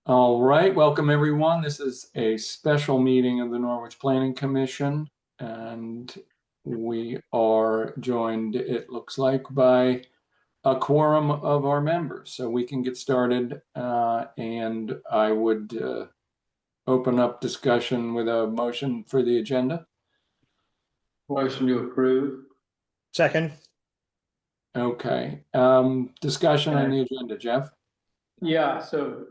All right, welcome everyone. This is a special meeting of the Norwich Planning Commission, and we are joined, it looks like, by a quorum of our members. So we can get started, and I would open up discussion with a motion for the agenda. Motion to approve. Second. Okay, discussion on the agenda, Jeff? Yeah, so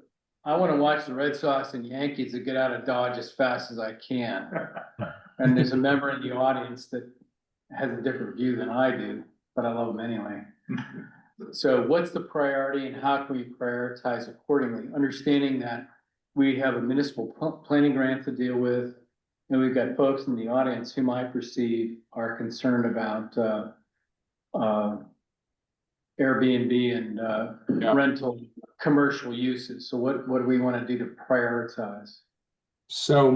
I want to watch the Red Sox and Yankees to get out of Dodge as fast as I can. And there's a member in the audience that has a different view than I do, but I love them anyway. So what's the priority and how can we prioritize accordingly? Understanding that we have a municipal planning grant to deal with, and we've got folks in the audience whom I perceive are concerned about Airbnb and rental commercial uses. So what do we want to do to prioritize? So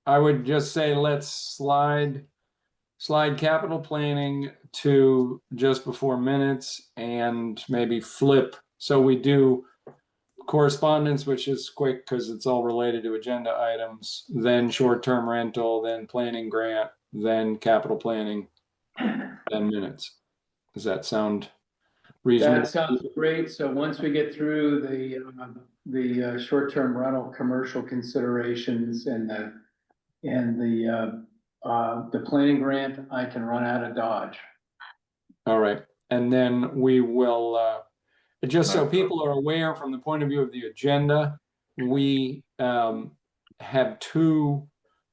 I would just say let's slide capital planning to just before minutes and maybe flip. So we do correspondence, which is quick because it's all related to agenda items, then short-term rental, then planning grant, then capital planning, then minutes. Does that sound reasonable? That sounds great. So once we get through the short-term rental commercial considerations and the planning grant, I can run out of Dodge. All right, and then we will just so people are aware from the point of view of the agenda, we have two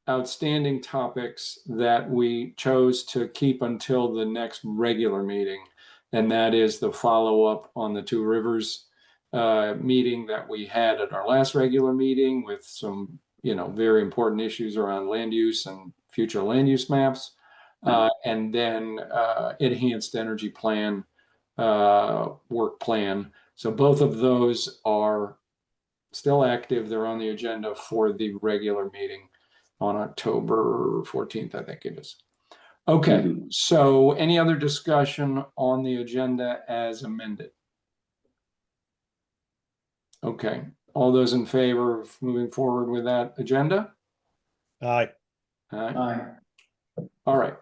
outstanding topics that we chose to keep until the next regular meeting. And that is the follow-up on the Two Rivers meeting that we had at our last regular meeting with some, very important issues around land use and future land use maps. And then enhanced energy plan, work plan. So both of those are still active. They're on the agenda for the regular meeting on October 14th, I think it is. Okay, so any other discussion on the agenda as amended? Okay, all those in favor of moving forward with that agenda? Aye. Aye. All right,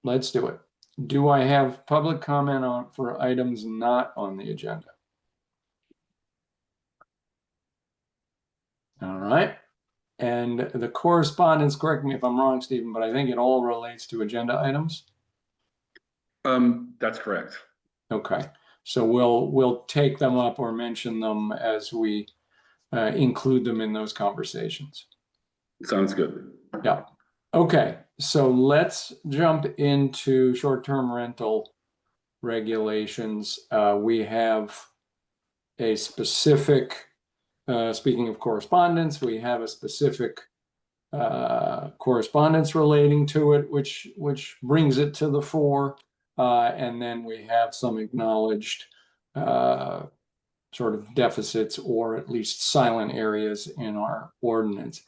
let's do it. Do I have public comment for items not on the agenda? All right. And the correspondence, correct me if I'm wrong, Stephen, but I think it all relates to agenda items. That's correct. Okay, so we'll take them up or mention them as we include them in those conversations. Sounds good. Yeah. Okay, so let's jump into short-term rental regulations. We have a specific, speaking of correspondence, we have a specific correspondence relating to it, which brings it to the fore. And then we have some acknowledged sort of deficits or at least silent areas in our ordinance.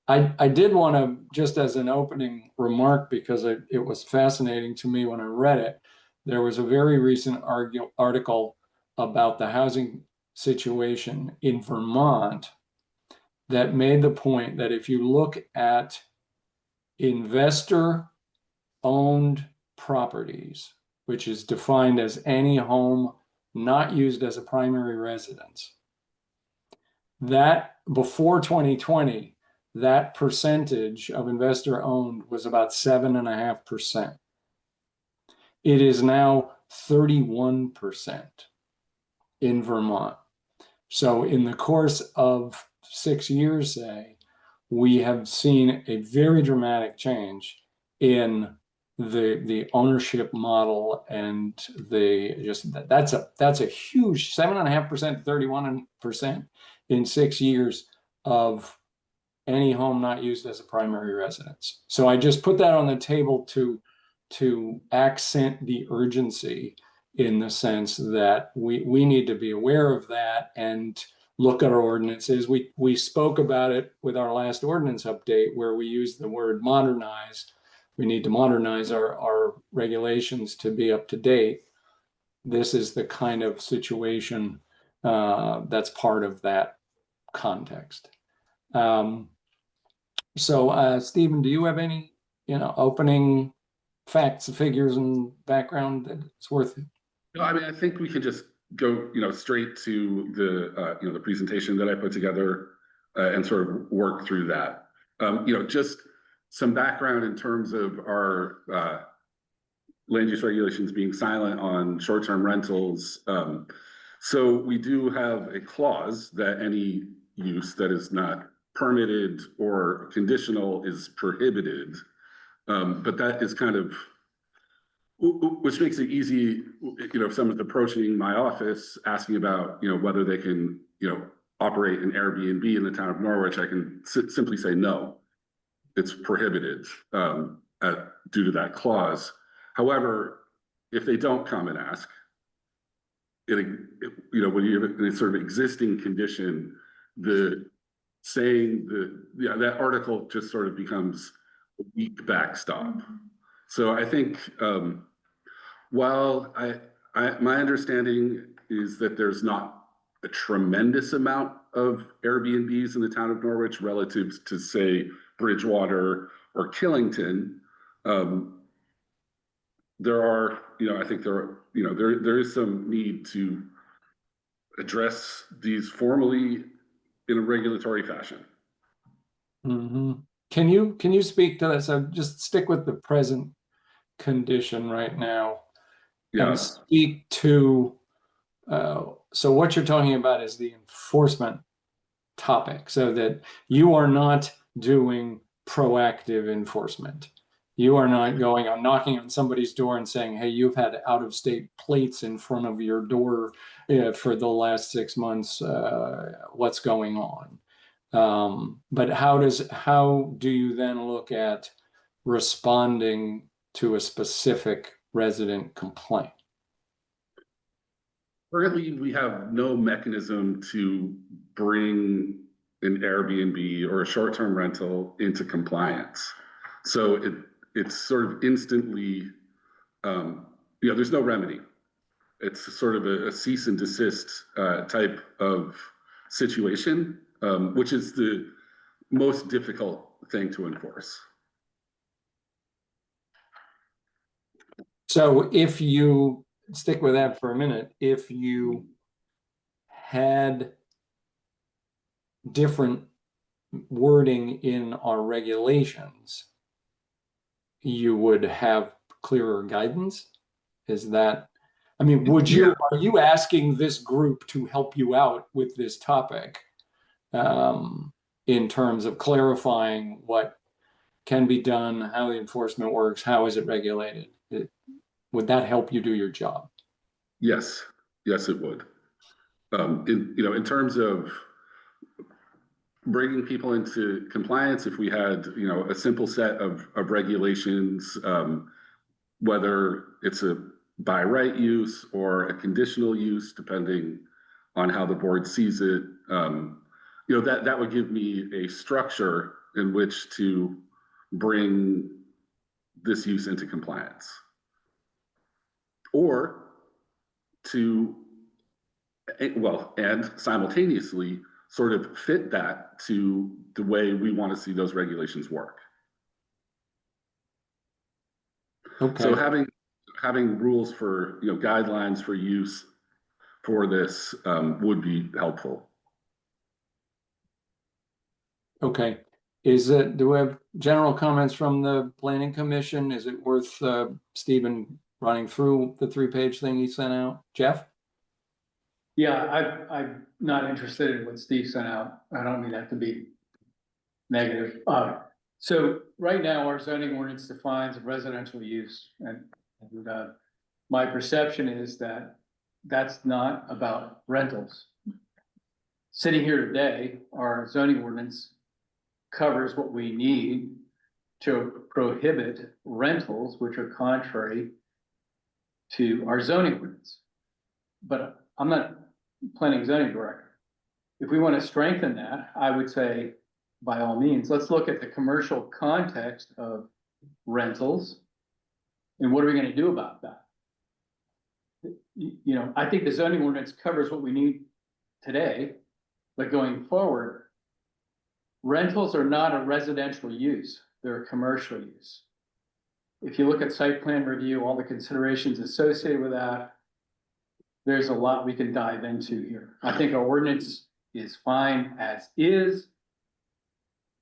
I did want to, just as an opening remark, because it was fascinating to me when I read it, there was a very recent article about the housing situation in Vermont that made the point that if you look at investor-owned properties, which is defined as any home not used as a primary residence, that before 2020, that percentage of investor-owned was about 7.5%. It is now 31% in Vermont. So in the course of 6 years, say, we have seen a very dramatic change in the ownership model, and that's a huge 7.5%, 31% in 6 years of any home not used as a primary residence. So I just put that on the table to accent the urgency, in the sense that we need to be aware of that and look at our ordinances. We spoke about it with our last ordinance update, where we used the word modernize. We need to modernize our regulations to be up to date. This is the kind of situation That's part of that context. Stephen, do you have any, opening facts, figures, and background that's worth? No, I mean, I think we could just go, straight to the presentation that I put together and sort of work through that. Just some background in terms of our land use regulations being silent on short-term rentals. So we do have a clause that any use that is not permitted or conditional is prohibited. But that is kind of, which makes it easy, if someone's approaching my office asking about, whether they can, operate an Airbnb in the town of Norwich, I can simply say no, it's prohibited due to that clause. However, if they don't come and ask, when you have a sort of existing condition, that article just sort of becomes a weak backstop. So I think, while my understanding is that there's not a tremendous amount of Airbnbs in the town of Norwich relative to, say, Bridgewater or Killington, there are, I think there is some need to address these formally in a regulatory fashion. Mm-hmm. Can you speak to that? So just stick with the present condition right now. Yeah. And speak to, so what you're talking about is the enforcement topic, so that you are not doing proactive enforcement. You are not going on knocking on somebody's door and saying, hey, you've had out-of-state plates in front of your door for the last 6 months. What's going on? But how do you then look at responding to a specific resident complaint? Currently, we have no mechanism to bring an Airbnb or a short-term rental into compliance. So it's sort of instantly, there's no remedy. It's sort of a cease and desist type of situation, which is the most difficult thing to enforce. So if you stick with that for a minute, if you had different wording in our regulations, you would have clearer guidance? Is that, I mean, are you asking this group to help you out with this topic in terms of clarifying what can be done, how the enforcement works, how is it regulated? Would that help you do your job? Yes, it would. In terms of bringing people into compliance, if we had, a simple set of regulations, whether it's a by right use or a conditional use, depending on how the board sees it, that would give me a structure in which to bring this use into compliance. Or and simultaneously sort of fit that to the way we want to see those regulations work. Okay. So having rules for, guidelines for use for this would be helpful. Okay. Do we have general comments from the Planning Commission? Is it worth Stephen running through the 3-page thing he sent out? Jeff? Yeah, I'm not interested in what Steve sent out. I don't mean that to be negative. So right now, our zoning ordinance defines residential use, and my perception is that that's not about rentals. Sitting here today, our zoning ordinance covers what we need to prohibit rentals, which are contrary to our zoning ordinance. But I'm not planning zoning director. If we want to strengthen that, I would say, by all means, let's look at the commercial context of rentals. And what are we going to do about that? I think the zoning ordinance covers what we need today, but going forward, rentals are not a residential use, they're a commercial use. If you look at site plan review, all the considerations associated with that, there's a lot we can dive into here. I think our ordinance is fine as is.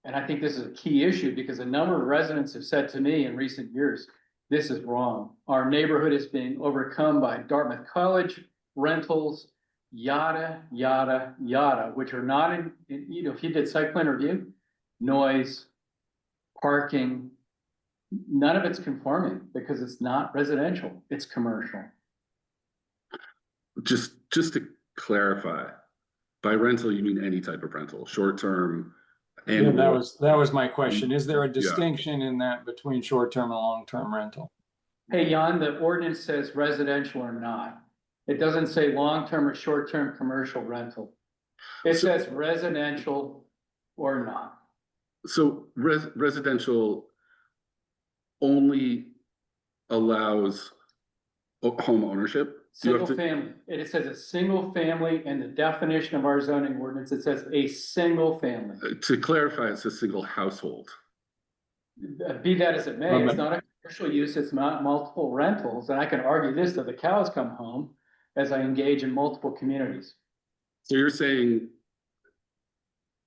And I think this is a key issue because a number of residents have said to me in recent years, this is wrong. Our neighborhood is being overcome by Dartmouth College rentals, yada, yada, yada, which are not if you did site plan review, noise, parking, none of it's conforming because it's not residential, it's commercial. Just to clarify, by rental, you mean any type of rental, short-term? Yeah, And that was my question. Is there a distinction in that between short-term and long-term rental? Hey, Jan, the ordinance says residential or not. It doesn't say long-term or short-term commercial rental. It says residential or not. So residential only allows home ownership? Single family. It says a single family, and the definition of our zoning ordinance, it says a single family. To clarify, it's a single household. Be that as it may, it's not a commercial use, it's not multiple rentals, and I can argue this till the cows come home as I engage in multiple communities. So you're saying,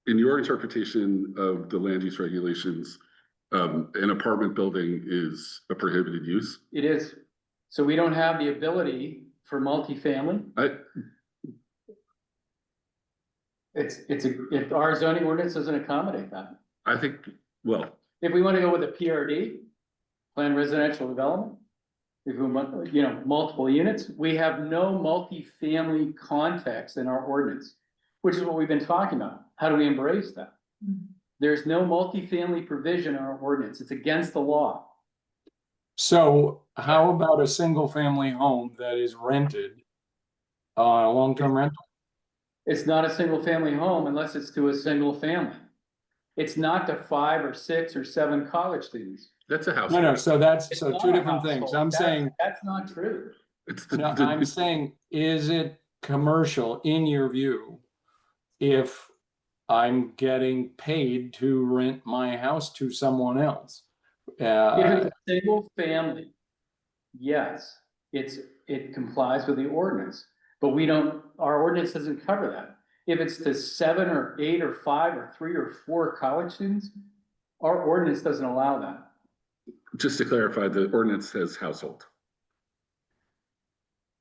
in your interpretation of the land use regulations, an apartment building is a prohibited use? It is. So we don't have the ability for multifamily. If our zoning ordinance doesn't accommodate that. I think, well, If we want to go with a PRD, planned residential development, if we want, multiple units, we have no multifamily context in our ordinance, which is what we've been talking about. How do we embrace that? There's no multifamily provision in our ordinance. It's against the law. So how about a single-family home that is rented, a long-term rental? It's not a single family home unless it's to a single family. It's not to 5 or 6 or 7 college students. that's a house. No, so It's so not two a different things. household. I'm That's- saying, That's not true. It's no, I'm saying, is it commercial in your view? If I'm getting paid to rent my house to someone else? If it's a single family, yes, it complies with the ordinance, but our ordinance doesn't cover that. If it's to 7 or 8 or 5 or 3 or 4 college students, our ordinance doesn't allow that. Just to clarify, the ordinance says household.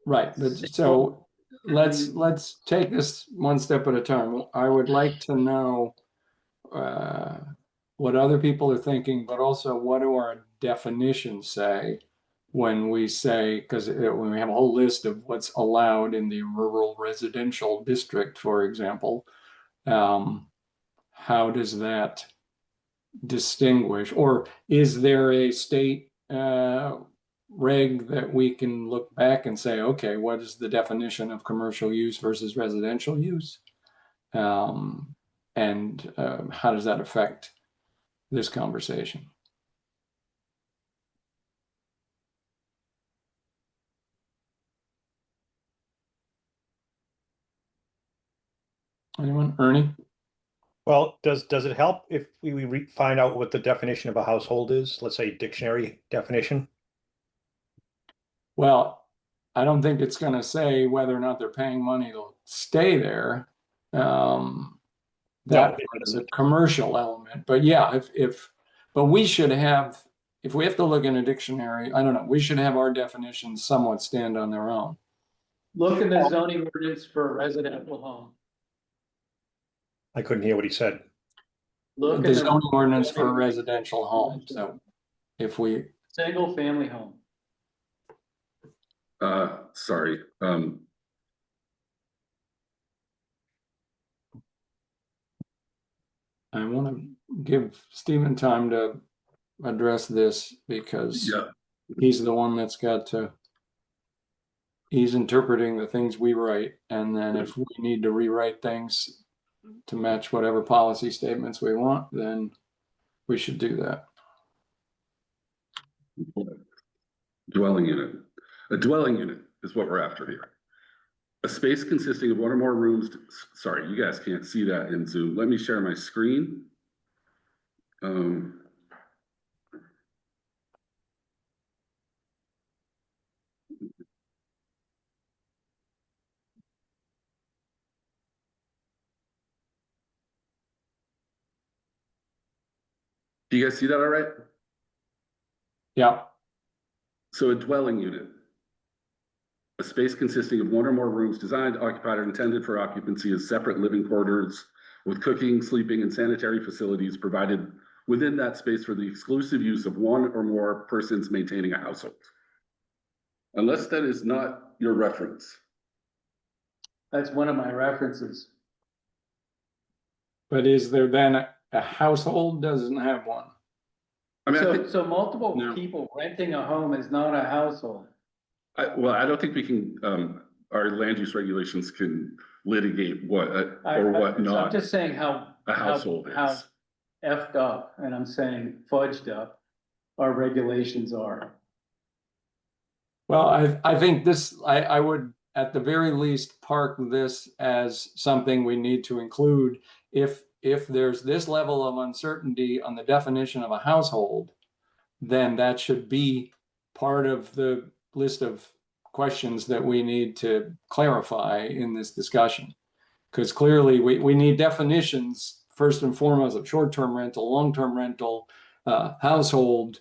Right, so let's take this one step at a time. I would like to know what other people are thinking, but also what do our definitions say when we say, because when we have a whole list of what's allowed in the rural residential district, for example, how does that distinguish, or is there a state reg that we can look back and say, okay, what is the definition of commercial use versus residential use? And how does that affect this conversation? Anyone? Ernie? Well, does it help if we find out what the definition of a household is? Let's say dictionary definition. Well, I don't think it's going to say whether or not they're paying money to stay there. That is a commercial element, but yeah, but we should have, if we have to look in a dictionary, I don't know, we should have our definitions somewhat stand on their own. Look in the zoning ordinance for a residential home. I couldn't hear what he said. Look The at zoning ordinance for a residential home, so if we, single family home. Sorry. I want to give Stephen time to address this because Yeah, he's the one that's got to, he's interpreting the things we write. And then if we need to rewrite things to match whatever policy statements we want, then we should do that. dwelling unit. A dwelling unit is what we're after here. A space consisting of one or more rooms, sorry, you guys can't see that in Zoom. Let me share my screen. Do you guys see that all right? Yeah. So a dwelling unit. A space consisting of one or more rooms designed, occupied, or intended for occupancy as separate living quarters with cooking, sleeping, and sanitary facilities provided within that space for the exclusive use of one or more persons maintaining a household. Unless that is not your reference. That's one of my references. But is there then a household doesn't have one? I mean, I think, So multiple No. people renting a home is not a household. well, I don't think we can, our land use regulations can litigate what, or what I'm not just saying how. a household How is. effed up, and I'm saying fudged up, our regulations are. Well, I think this, I would at the very least park this as something we need to include. If there's this level of uncertainty on the definition of a household, then that should be part of the list of questions that we need to clarify in this discussion. Because clearly we need definitions, first and foremost, of short-term rental, long-term rental, household,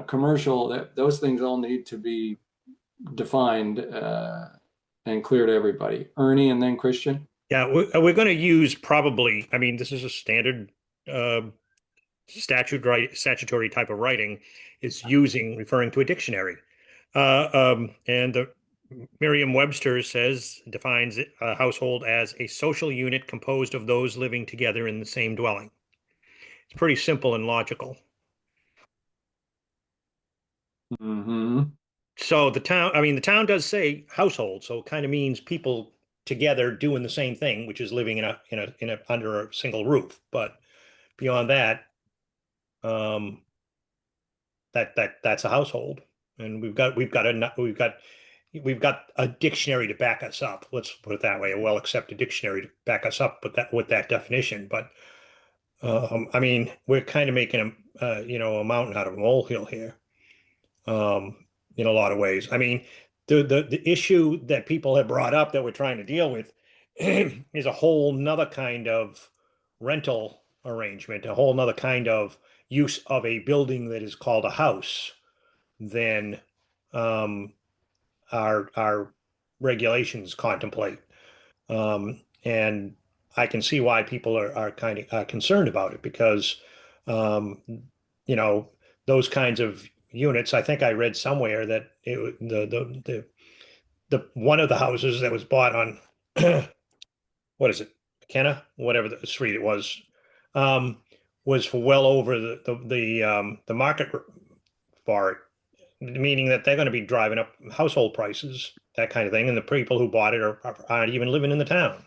commercial, those things all need to be defined and clear to everybody. Ernie and then Christian. Yeah, we're going to use probably, I mean, this is a standard statutory type of writing, is referring to a dictionary. And the Merriam-Webster defines a household as a social unit composed of those living together in the same dwelling. It's pretty simple and logical. Mm-hmm. So the town does say household, so it kind of means people together doing the same thing, which is living in a under a single roof. But beyond that, that's a household, and we've got a dictionary to back us up. Let's put it that way, a well-accepted dictionary to back us up with that definition. But I mean, we're kind of making a mountain out of a molehill here. In a lot of ways. I mean, the issue that people have brought up that we're trying to deal with is a whole nother kind of rental arrangement, a whole nother kind of use of a building that is called a house than our regulations contemplate. And I can see why people are kind of concerned about it because, those kinds of units. I think I read somewhere that the one of the houses that was bought on what is it, McKenna, whatever the street it was for well over the market for it, meaning that they're going to be driving up household prices, that kind of thing, and the people who bought it aren't even living in the town.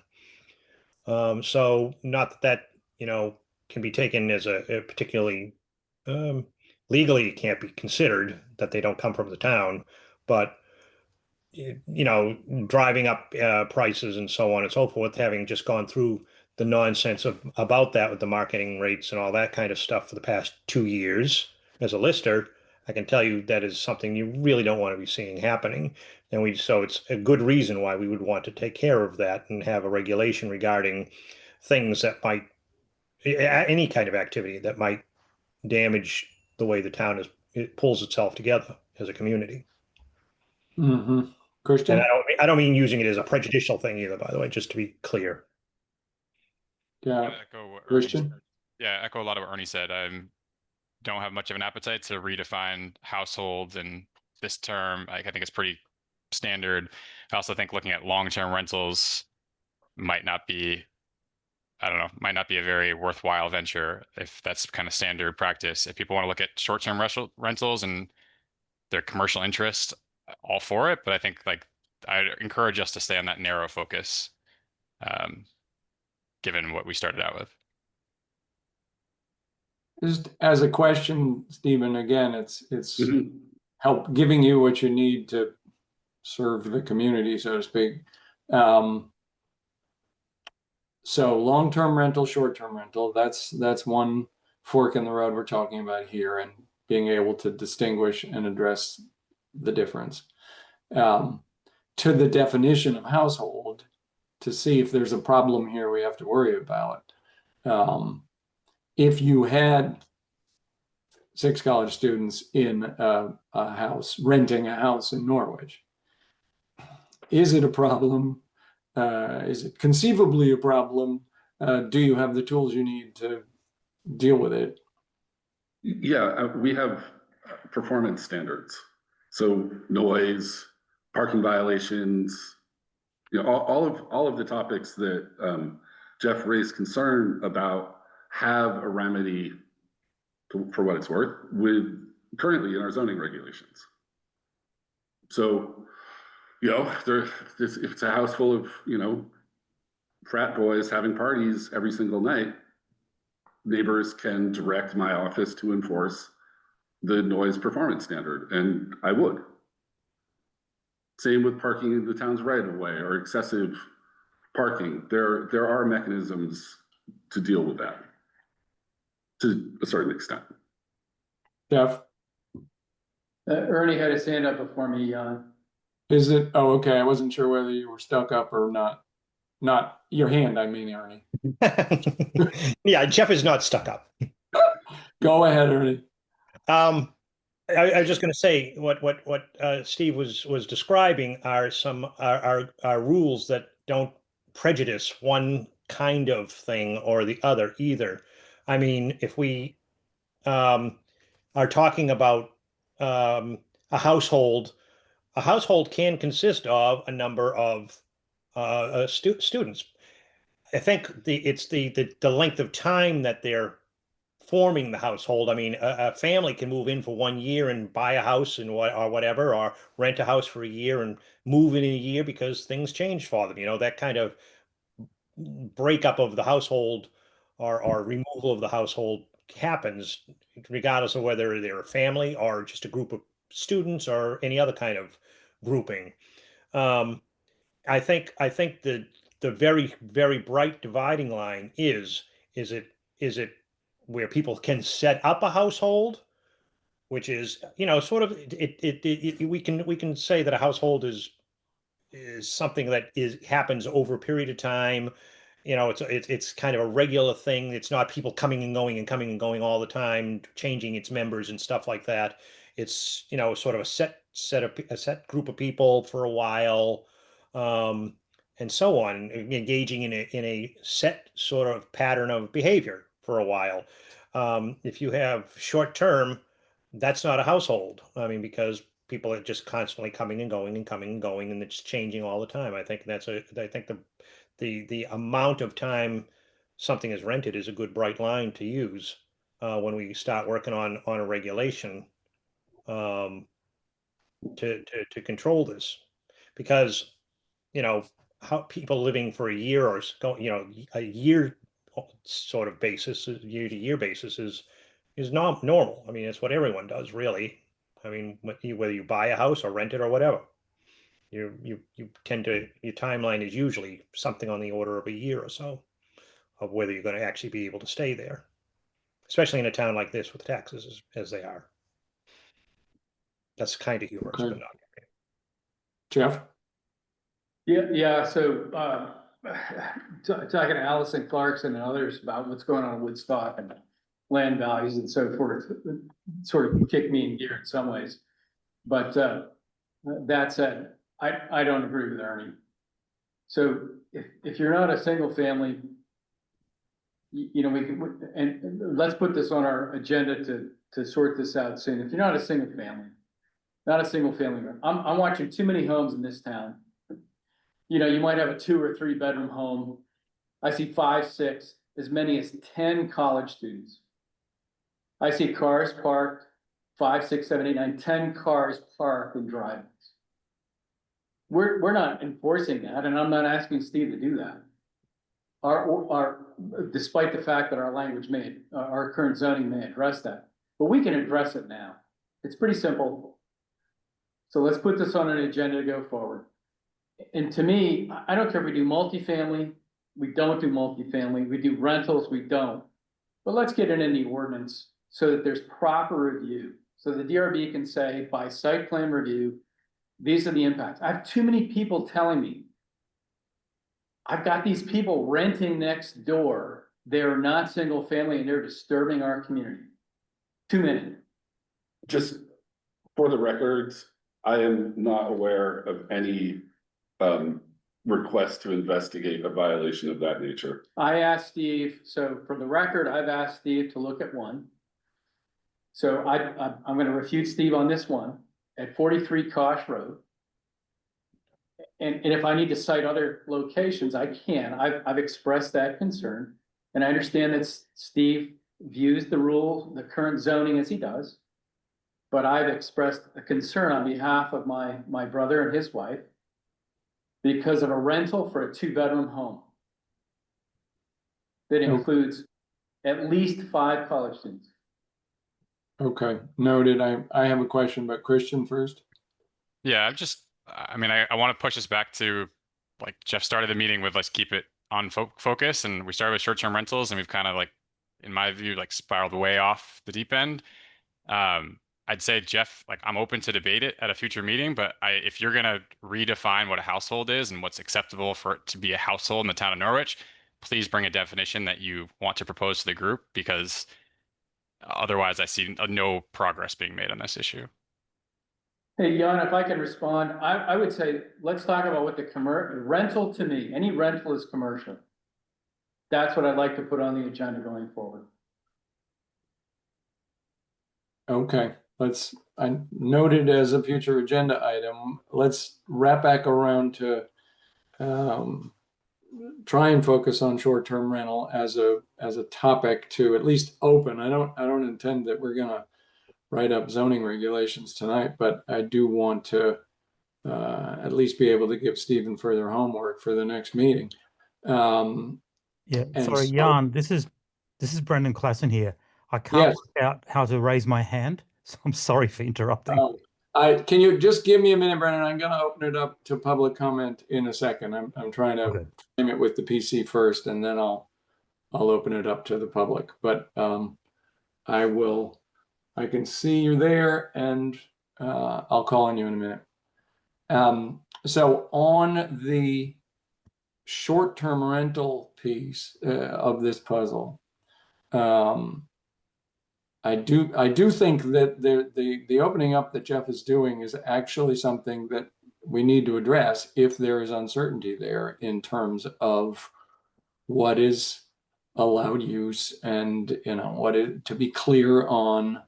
So not that can be taken as a particularly legally it can't be considered that they don't come from the town, but driving up prices and so on and so forth, having just gone through the nonsense about that with the marketing rates and all that kind of stuff for the past 2 years as a lister, I can tell you that is something you really don't want to be seeing happening. And so it's a good reason why we would want to take care of that and have a regulation regarding things that might, any kind of activity that might damage the way the town it pulls itself together as a community. Mm-hmm. And Christian. I don't mean using it as a prejudicial thing either, by the way, just to be clear. Yeah. Echo what Christian. echo a lot of what Ernie said. I don't have much of an appetite to redefine households and this term. I think it's pretty standard. I also think looking at long-term rentals might not be a very worthwhile venture if that's kind of standard practice. If people want to look at short-term rentals and their commercial interest, all for it. But I think I encourage us to stay on that narrow focus, given what we started out with. Just as a question, Stephen, again, it's Mhm. help giving you what you need to serve the community, so to speak. So long-term rental, short-term rental, that's one fork in the road we're talking about here, and being able to distinguish and address the difference. To the definition of household, to see if there's a problem here we have to worry about. If you had 6 college students in a house, renting a house in Norwich, is it a problem? Is it conceivably a problem? Do you have the tools you need to deal with it? Yeah, we have performance standards. So noise, parking violations, you know, all of the topics that Jeff raised concern about have a remedy for what it's worth with currently in our zoning regulations. So, you know, if it's a house full of, you know, frat boys having parties every single night, neighbors can direct my office to enforce the noise performance standard, and I would. Same with parking in the town's right of way or excessive parking. There are mechanisms to deal with that to a certain extent. Jeff, Ernie had his hand up before me, is it? Oh, okay. I wasn't sure whether you were stuck up or not. Not your hand, I mean, Ernie. Yeah, Jeff is not stuck up. Go ahead, Ernie. I was just going to say what Steve was describing are some are rules that don't prejudice one kind of thing or the other either. I mean, if we are talking about a household can consist of a number of students. I think it's the length of time that they're forming the household. I mean, a family can move in for 1 year and buy a house and whatever, or rent a house for a year and move in a year because things change for them. You know, that kind of breakup of the household or removal of the household happens regardless of whether they're a family or just a group of students or any other kind of grouping. Um, I think the very, very bright dividing line is it where people can set up a household, which is, you know, sort of we can say that a household is something that happens over a period of time. You know, it's kind of a regular thing. It's not people coming and going and coming and going all the time, changing its members and stuff like that. It's, you know, sort of a set group of people for a while, um, and so on, engaging in a set sort of pattern of behavior for a while. If you have short term, that's not a household. I mean, because people are just constantly coming and going and coming and going, and it's changing all the time. I think the amount of time something is rented is a good bright line to use when we start working on a regulation um, to control this, because, you know, how people living for a year or you know, a year sort of basis, year to year basis is not normal. I mean, it's what everyone does, really. I mean, whether you buy a house or rent it or whatever, you tend to, your timeline is usually something on the order of a year or so of whether you're going to actually be able to stay there, especially in a town like this with taxes as they are. That's kind of humorous, Okay. but not. Jeff? yeah, so, talking to Allison Clarkson and others about what's going on in Woodstock and land values and so forth, sort of kicked me in gear in some ways. But, that said, I don't agree with Ernie. So if you're not a single family, you know, we can, and let's put this on our agenda to sort this out soon. If you're not a single family, I'm watching too many homes in this town. You know, you might have a 2 or 3 bedroom home. I see 5, 6, as many as 10 college students. I see cars parked, 5, 6, 7, 8, 9, 10 cars parked in driveways. We're not enforcing that, and I'm not asking Steve to do that. Despite the fact that our language our current zoning may address that, but we can address it now. It's pretty simple. So let's put this on an agenda to go forward. And to me, I don't care if we do multifamily, we don't do multifamily, we do rentals, we don't. But let's get it in the ordinance so that there's proper review. So the DRB can say by site plan review, these are the impacts. I have too many people telling me, I've got these people renting next door. They're not single family and they're disturbing our community. Too many. Just for the records, I am not aware of any request to investigate a violation of that nature. I asked Steve, so for the record, I've asked Steve to look at one. So I'm gonna refute Steve on this one, at 43 Kosh Road. And if I need to cite other locations, I can, I've expressed that concern. And I understand that Steve views the rule, the current zoning as he does. But I've expressed a concern on behalf of my brother and his wife because of a rental for a 2-bedroom home that includes at least 5 college students. Okay, noted. I have a question, but Christian first. Yeah, I mean, I want to push us back to, like, Jeff started the meeting with, let's keep it on focus, and we started with short-term rentals, and we've kind of, like, in my view, like, spiraled way off the deep end. I'd say, Jeff, like, I'm open to debate it at a future meeting, but if you're gonna redefine what a household is and what's acceptable for it to be a household in the town of Norwich, please bring a definition that you want to propose to the group, because otherwise I see no progress being made on this issue. Hey, Jan, if I can respond, I would say, let's talk about what the rental to me, any rental is commercial. That's what I'd like to put on the agenda going forward. Okay, I noted as a future agenda item. Let's wrap back around to try and focus on short-term rental as a topic to at least open. I don't intend that we're gonna write up zoning regulations tonight, but I do want to at least be able to give Stephen further homework for the next meeting. Yeah, And sorry, so- Jan, this is Brendan Klassen here. I can't Yes. work out how to raise my hand, so I'm sorry for interrupting. Can you just give me a minute, Brennan? I'm gonna open it up to public comment in a second. I'm trying to Okay. frame it with the PC first, and then I'll open it up to the public. But I can see you there, and I'll call on you in a minute. So on the short-term rental piece of this puzzle, I do think that the opening up that Jeff is doing is actually something that we need to address if there is uncertainty there in terms of what is allowed use and to be clear on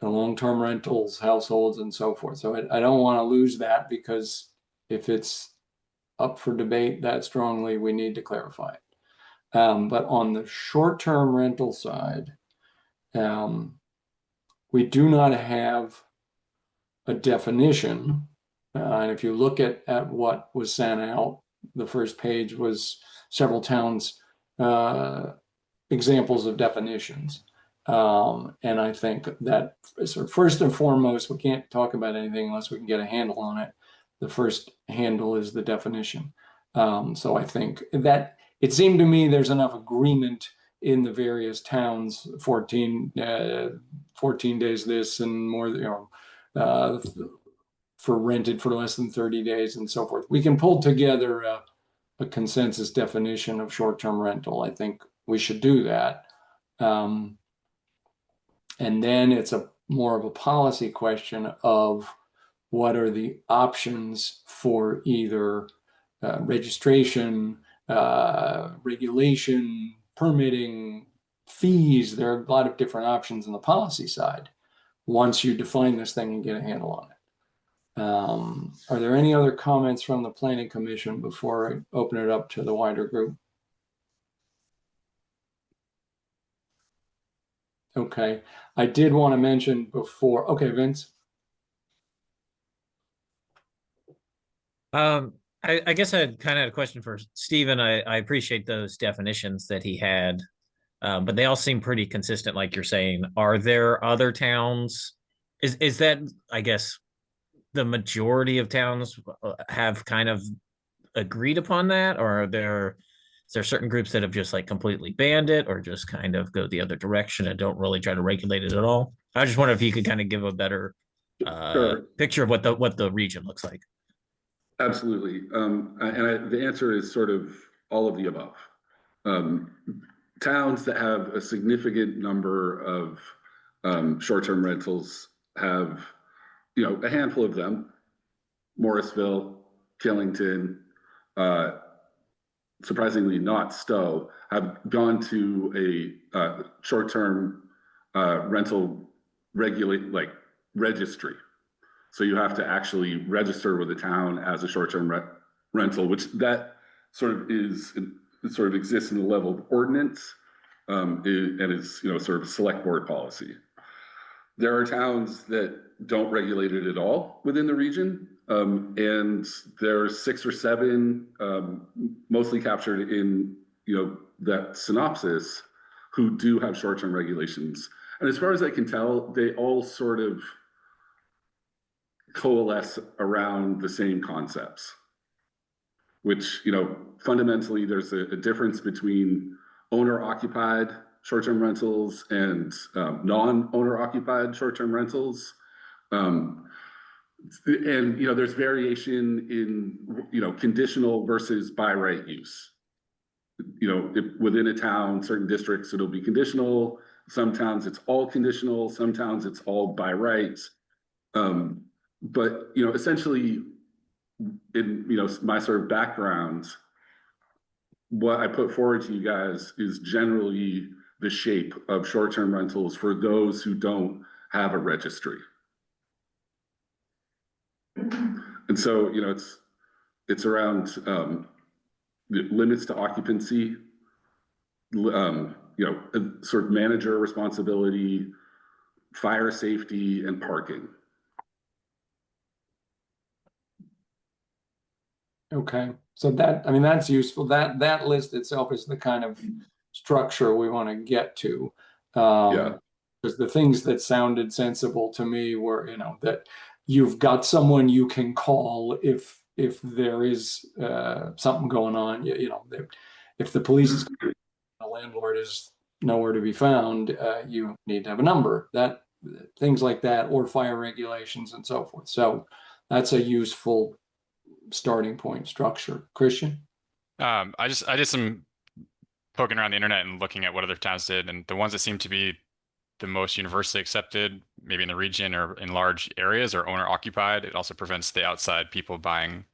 the long-term rentals, households, and so forth. So I don't want to lose that, because if it's up for debate that strongly, we need to clarify it. But on the short-term rental side, we do not have a definition. And if you look at what was sent out, the first page was several towns' examples of definitions. And I think that first and foremost, we can't talk about anything unless we can get a handle on it. The first handle is the definition. So I think that it seemed to me there's enough agreement in the various towns, 14 days this and more, for rented for less than 30 days and so forth. We can pull together a consensus definition of short-term rental. I think we should do that. And then it's more of a policy question of what are the options for either registration, regulation, permitting, fees. There are a lot of different options on the policy side once you define this thing and get a handle on it. Are there any other comments from the Planning Commission before I open it up to the wider group? Okay, I did want to mention before. Okay, Vince. I guess I kind of had a question for Stephen. I appreciate those definitions that he had, but they all seem pretty consistent, like you're saying. Are there other towns? Is that, I guess, the majority of towns have kind of agreed upon that, or is there certain groups that have just like completely banned it, or just kind of go the other direction and don't really try to regulate it at all? I just wonder if you could kind of give a better Sure. picture of what the region looks like. Absolutely. The answer is sort of all of the above. Towns that have a significant number of short-term rentals have, a handful of them. Morrisville, Killington, surprisingly not Stowe, have gone to a short-term rental registry. So you have to actually register with the town as a short-term rental, which that sort of exists in the level of ordinance, and is sort of a select board policy. There are towns that don't regulate it at all within the region, and there's 6 or 7, mostly captured in that synopsis, who do have short-term regulations. And as far as I can tell, they all sort of coalesce around the same concepts, which, fundamentally there's a difference between owner-occupied short-term rentals and non-owner occupied short-term rentals. And, there's variation in, conditional versus by right use. If within a town, certain districts, it'll be conditional. Some towns it's all conditional. Some towns it's all by right. But, essentially in, my sort of background, what I put forward to you guys is generally the shape of short-term rentals for those who don't have a registry. And so, it's around the limits to occupancy, sort of manager responsibility, fire safety, and parking. Okay, so that's useful. That list itself is the kind of structure we want to get to. Yeah. Because the things that sounded sensible to me were, that you've got someone you can call if there is something going on. If the police is, the landlord is nowhere to be found, you need to have a number. Things like that, or fire regulations and so forth. So that's a useful starting point structure. Christian? I did some poking around the internet and looking at what other towns did, and the ones that seem to be the most universally accepted, maybe in the region or in large areas, are owner occupied. It also prevents the outside people buying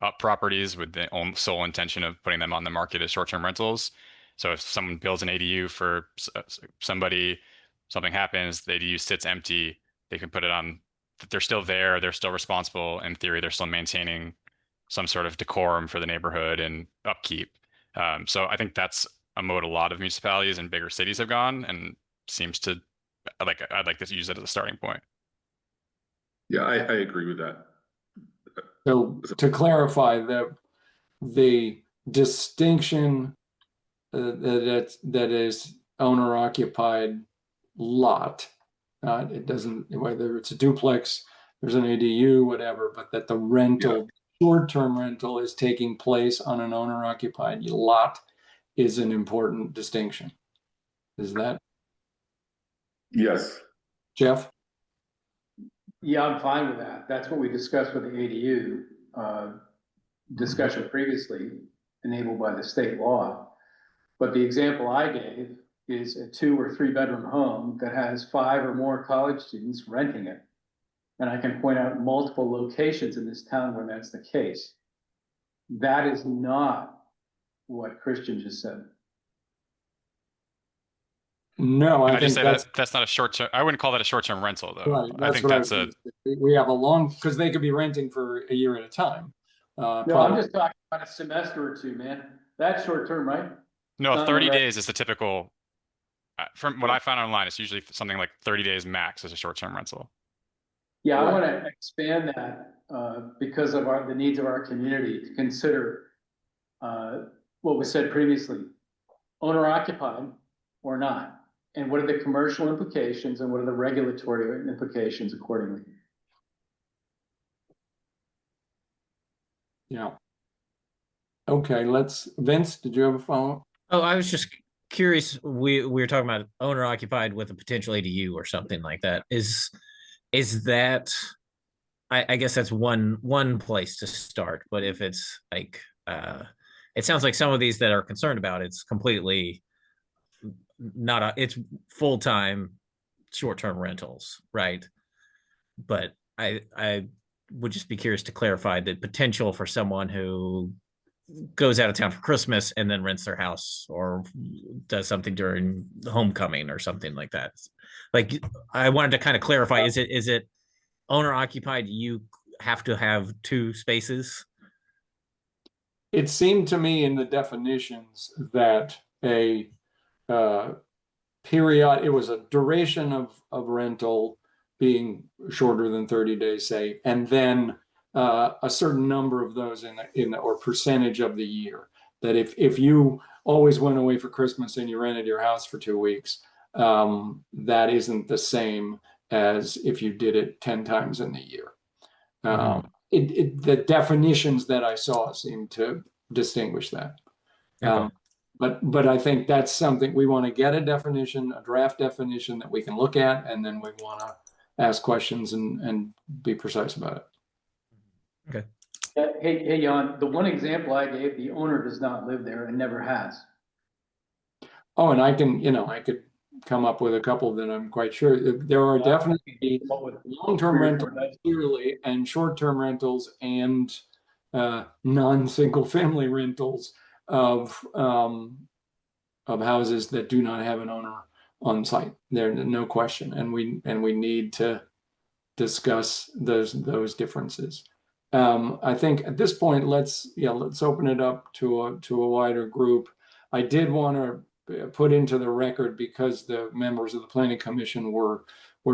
up properties with the sole intention of putting them on the market as short-term rentals. So if someone builds an ADU for somebody, something happens, the ADU sits empty, they can put it on, they're still there, they're still responsible. In theory, they're still maintaining some sort of decorum for the neighborhood and upkeep. So I think that's a mode a lot of municipalities and bigger cities have gone, and seems to, I'd like to use it as a starting point. Yeah, I agree with that. So to clarify, the distinction that is owner occupied lot, it doesn't, whether it's a duplex, there's an ADU, whatever, but that the rental, short-term rental, is taking place on an owner occupied lot is an important distinction. Is that? Yes. Jeff? Yeah, I'm fine with that. That's what we discussed with the ADU discussion previously, enabled by the state law. But the example I gave is a 2 or 3 bedroom home that has 5 or more college students renting it. And I can point out multiple locations in this town where that's the case. That is not what Christian just said. No, Can I I just think say that's that's not a short-term, I wouldn't call that a short-term rental though. right. I think what that's was we have a long, because they could be renting for a year at a time. No, I'm probably. just talking about a semester or 2, man. That's short term, right? no, 30 right. days is the typical, from what I found online, it's usually something like 30 days max as a short-term rental. Yeah, I Right. want to expand that because of the needs of our community to consider what was said previously, owner occupied or not, and what are the commercial implications and what are the regulatory implications accordingly. Yeah. Okay, Vince, did you have a follow? Oh, I was just curious. We were talking about owner occupied with a potential ADU or something like that. Is that I guess that's one place to start. But if it's like it sounds like some of these that are concerned about it's completely not it's full-time short-term rentals, right? But I would just be curious to clarify the potential for someone who goes out of town for Christmas and then rents their house or does something during homecoming or something like that. Like I wanted to kind of clarify, is it owner occupied? You have to have 2 spaces? It seemed to me in the definitions that a period, it was a duration of rental being shorter than 30 days, say, and then a certain number of those in or percentage of the year. That if you always went away for Christmas and you rented your house for 2 weeks, that isn't the same as if you did it 10 times in the year. The definitions that I saw seem to distinguish that. Okay. But I think that's something we want to get a definition, a draft definition that we can look at, and then we want to ask questions and be precise about it. Okay. Hey, Jan, the one example I gave, the owner does not live there and never has. Oh, and I could come up with a couple that I'm quite sure there are definitely long-term rentals clearly and short-term rentals and non-single family rentals of houses that do not have an owner on site. There's no question, and we need to discuss those differences. I think at this point, let's open it up to a wider group. I did want to put into the record, because the members of the Planning Commission were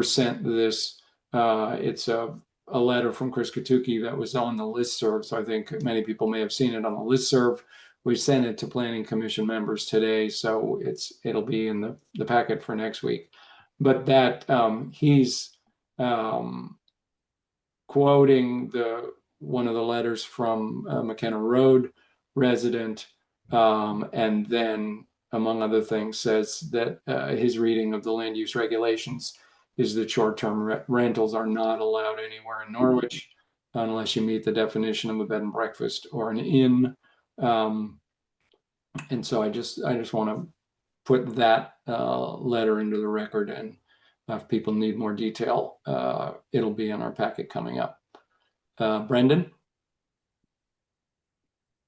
sent this. It's a letter from Chris Katuki that was on the listserv, so I think many people may have seen it on the listserv. We sent it to Planning Commission members today, so it'll be in the packet for next week. But that he's quoting one of the letters from McKenna Road resident, and then, among other things, says that his reading of the land use regulations is that short-term rentals are not allowed anywhere in Norwich unless you meet the definition of a bed and breakfast or an inn. And so I just want to put that letter into the record, and if people need more detail, it'll be in our packet coming up. Brendan?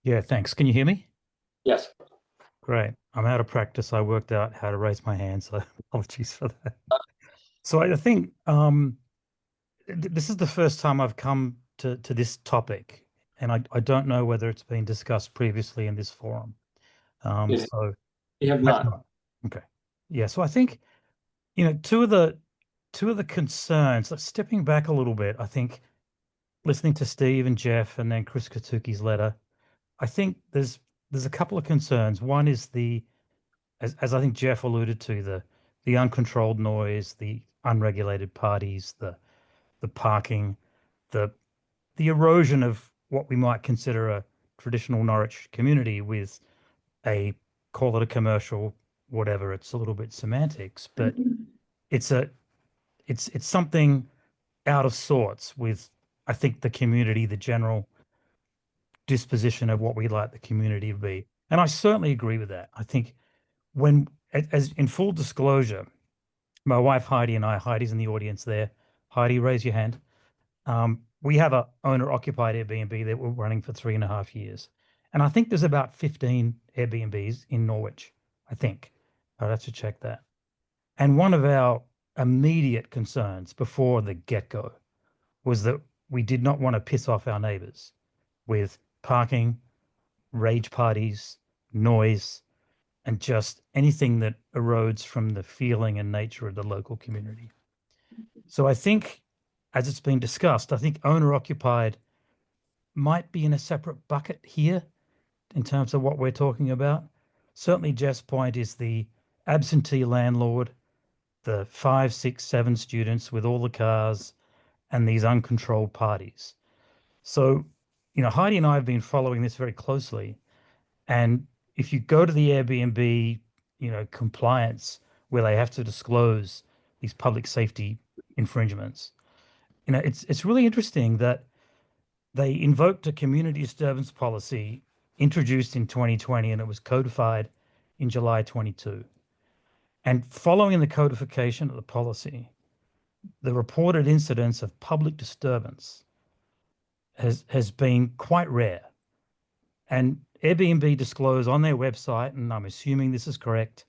Yeah, thanks. Can you hear me? Yes. Great. I'm out of practice. I worked out how to raise my hand, so apologies for that. So I think this is the first time I've come to this topic, and I don't know whether it's been discussed previously in this forum. So you have not. Okay. Yeah. So I think, two of the concerns, stepping back a little bit, I think listening to Steve and Jeff and then Chris Katuki's letter, I think there's a couple of concerns. One is as I think Jeff alluded to, the uncontrolled noise, the unregulated parties, the parking, the erosion of what we might consider a traditional Norwich community with call it a commercial, whatever. It's a little bit semantics, but it's something out of sorts with, I think, the community, the general disposition of what we'd like the community to be. And I certainly agree with that. I think as in full disclosure, my wife Heidi and I, Heidi's in the audience there. Heidi, raise your hand. We have a owner-occupied Airbnb that we're running for 3.5 years. And I think there's about 15 Airbnbs in Norwich, I think. I'd have to check that. And one of our immediate concerns before the get-go was that we did not want to piss off our neighbors with parking, rage parties, noise, and just anything that erodes from the feeling and nature of the local community. So I think, as it's been discussed, I think owner-occupied might be in a separate bucket here in terms of what we're talking about. Certainly Jeff's point is the absentee landlord, the 5, 6, 7 students with all the cars, and these uncontrolled parties. So, Heidi and I have been following this very closely. And if you go to the Airbnb, compliance where they have to disclose these public safety infringements, it's really interesting that they invoked a community disturbance policy introduced in 2020, and it was codified in July 22. And following the codification of the policy, the reported incidence of public disturbance has been quite rare. And Airbnb disclose on their website, and I'm assuming this is correct,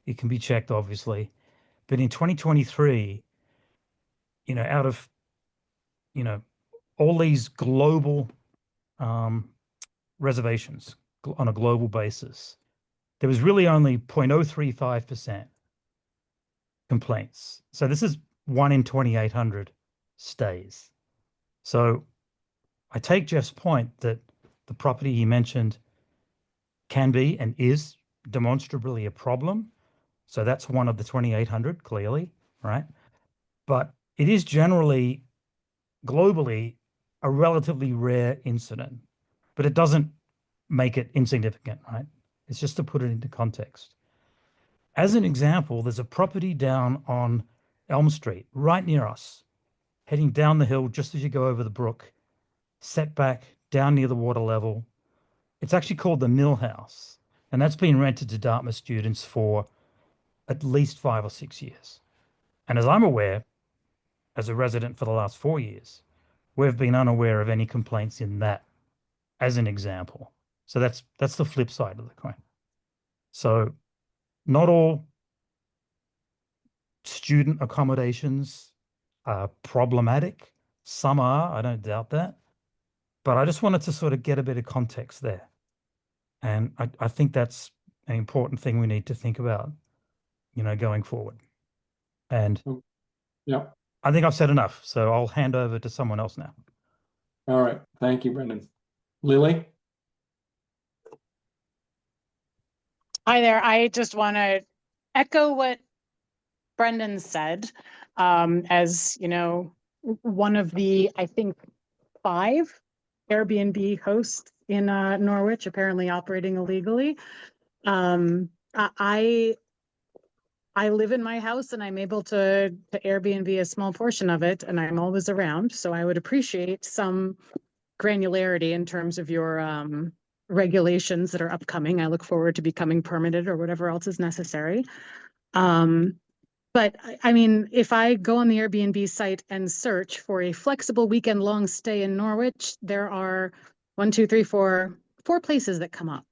it can be checked obviously, but in 2023, out of, all these global reservations on a global basis, there was really only 0.035% complaints. So this is 1 in 2,800 stays. So I take Jeff's point that the property he mentioned can be and is demonstrably a problem. So that's one of the 2,800, clearly, right? But it is generally, globally, a relatively rare incident, but it doesn't make it insignificant, right? It's just to put it into context. As an example, there's a property down on Elm Street, right near us, heading down the hill just as you go over the brook, set back down near the water level. It's actually called the Mill House, and that's been rented to Dartmouth students for at least 5 or 6 years. And as I'm aware, as a resident for the last 4 years, we've been unaware of any complaints in that, as an example. So that's the flip side of the coin. So not all student accommodations are problematic. Some are, I don't doubt that. But I just wanted to sort of get a bit of context there. And I think that's an important thing we need to think about, going forward. And Yeah. I think I've said enough, so I'll hand over to someone else now. All right. Thank you, Brendan. Lily? Hi there. I just want to echo what Brendan said. As one of the, I think, 5 Airbnb hosts in Norwich, apparently operating illegally. I live in my house and I'm able to Airbnb a small portion of it, and I'm always around. So I would appreciate some granularity in terms of your regulations that are upcoming. I look forward to becoming permitted or whatever else is necessary. But I mean, if I go on the Airbnb site and search for a flexible weekend long stay in Norwich, there are 4 places that come up.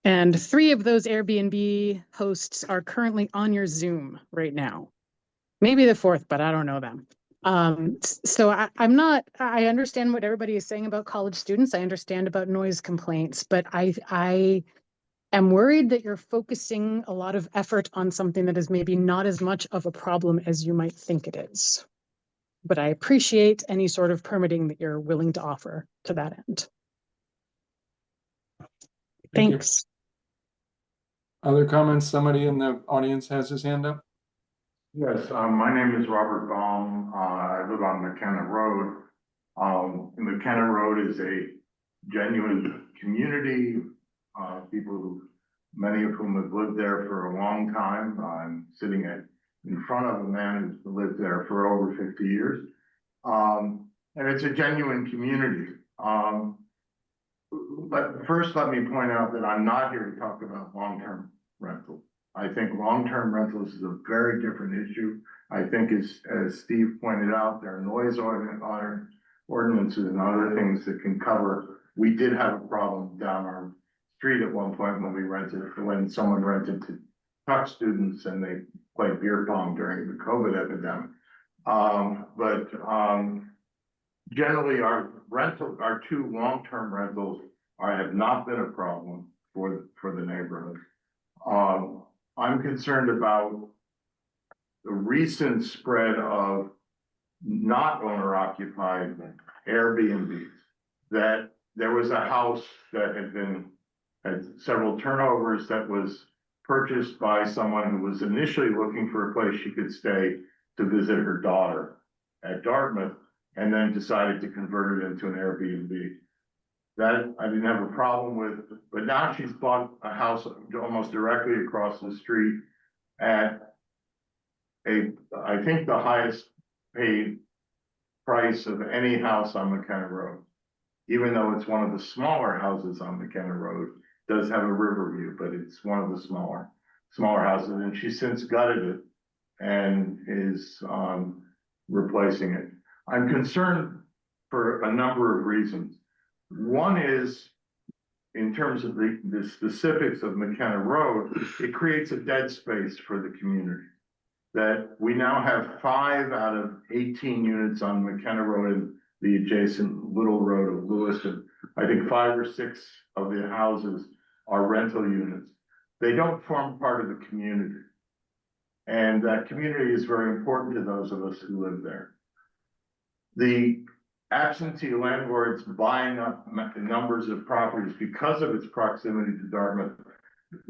And 3 of those Airbnb hosts are currently on your Zoom right now. Maybe the 4th, but I don't know them. So I understand what everybody is saying about college students. I understand about noise complaints, but I am worried that you're focusing a lot of effort on something that is maybe not as much of a problem as you might think it is. But I appreciate any sort of permitting that you're willing to offer to that end. Thank you. Thanks. Other comments? Somebody in the audience has his hand up? Yes, my name is Robert Baum. I live on McKenna Road. McKenna Road is a genuine community. Many of whom have lived there for a long time. I'm sitting in front of a man who's lived there for over 50 years. And it's a genuine community. But first, let me point out that I'm not here to talk about long-term rental. I think long-term rentals is a very different issue. I think as Steve pointed out, there are noise ordinances and other things that can cover. We did have a problem down our street at one point when someone rented to Tuck students and they played beer pong during the COVID epidemic. Generally our 2 long-term rentals have not been a problem for the neighborhood. I'm concerned about the recent spread of not owner-occupied Airbnbs. That there was a house that had several turnovers that was purchased by someone who was initially looking for a place she could stay to visit her daughter at Dartmouth, and then decided to convert it into an Airbnb. That I didn't have a problem with, but now she's bought a house almost directly across the street at I think the highest paid price of any house on McKenna Road. Even though it's one of the smaller houses on McKenna Road, does have a river view, but it's one of the smaller houses, and she's since gutted it and is replacing it. I'm concerned for a number of reasons. One is, in terms of the specifics of McKenna Road, it creates a dead space for the community. That we now have 5 out of 18 units on McKenna Road and the adjacent little road of Lewiston. I think 5 or 6 of the houses are rental units. They don't form part of the community. And that community is very important to those of us who live there. The absentee landlords buying up numbers of properties because of its proximity to Dartmouth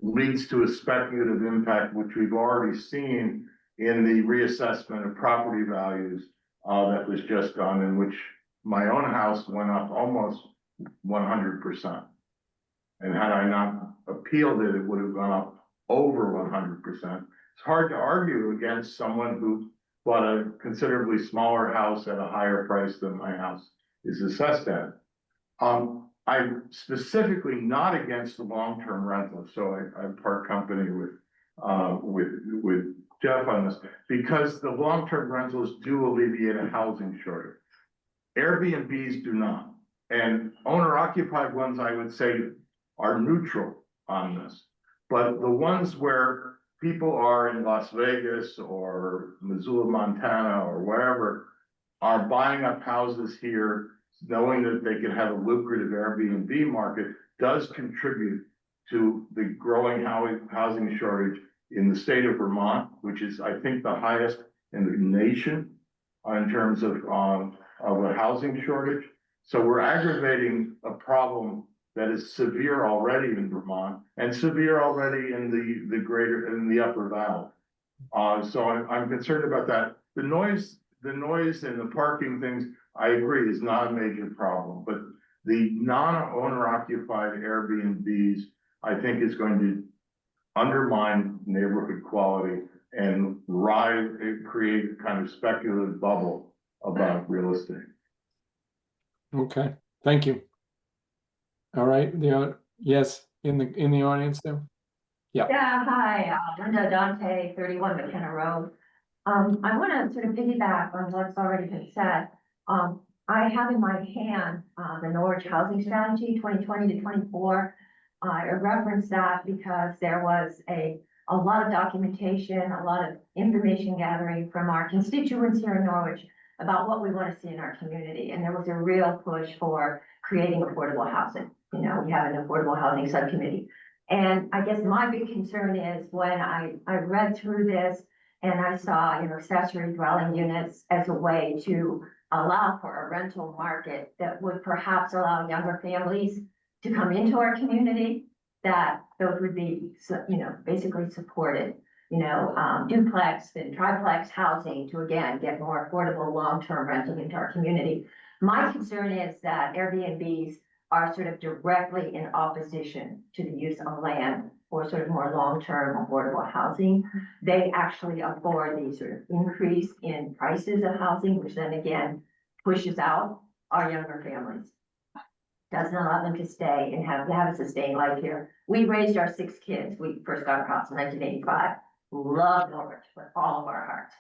leads to a speculative impact, which we've already seen in the reassessment of property values that was just done, in which my own house went up almost 100%. And had I not appealed it, it would have gone up over 100%. It's hard to argue against someone who bought a considerably smaller house at a higher price than my house is assessed at. I'm specifically not against the long-term rental, so I part company with Jeff on this, because the long-term rentals do alleviate a housing shortage. Airbnbs do not, and owner-occupied ones, I would say, are neutral on this. But the ones where people are in Las Vegas or Missoula, Montana, or wherever, are buying up houses here, knowing that they can have a lucrative Airbnb market, does contribute to the growing housing shortage in the state of Vermont, which is, I think, the highest in the nation in terms of a housing shortage. So we're aggravating a problem that is severe already in Vermont and severe already in the upper valley. So I'm concerned about that. The noise and the parking things, I agree, is not a major problem, but the non-owner occupied Airbnbs, I think, is going to undermine neighborhood quality and create a kind of speculative bubble about real estate. Okay, thank you. All right, yes, in the audience there. Yeah, hi, Linda Dante, 31 McKenna Road. I want to sort of piggyback on what's already been said. I have in my hand the Norwich Housing Strategy 2020 to 24. I referenced that because there was a lot of documentation, a lot of information gathering from our constituents here in Norwich about what we want to see in our community. And there was a real push for creating affordable housing. You know, we have an affordable housing subcommittee. And I guess my big concern is when I read through this and I saw, accessory dwelling units as a way to allow for a rental market that would perhaps allow younger families to come into our community, that those would be, basically supported, duplex and triplex housing to, again, get more affordable long-term rental into our community. My concern is that Airbnbs are sort of directly in opposition to the use of land for sort of more long-term affordable housing. They actually afford the sort of increase in prices of housing, which then again pushes out our younger families. Doesn't allow them to stay and have a sustained life here. We raised our 6 kids. We first got across in 1985. Loved Norwich with all of our hearts.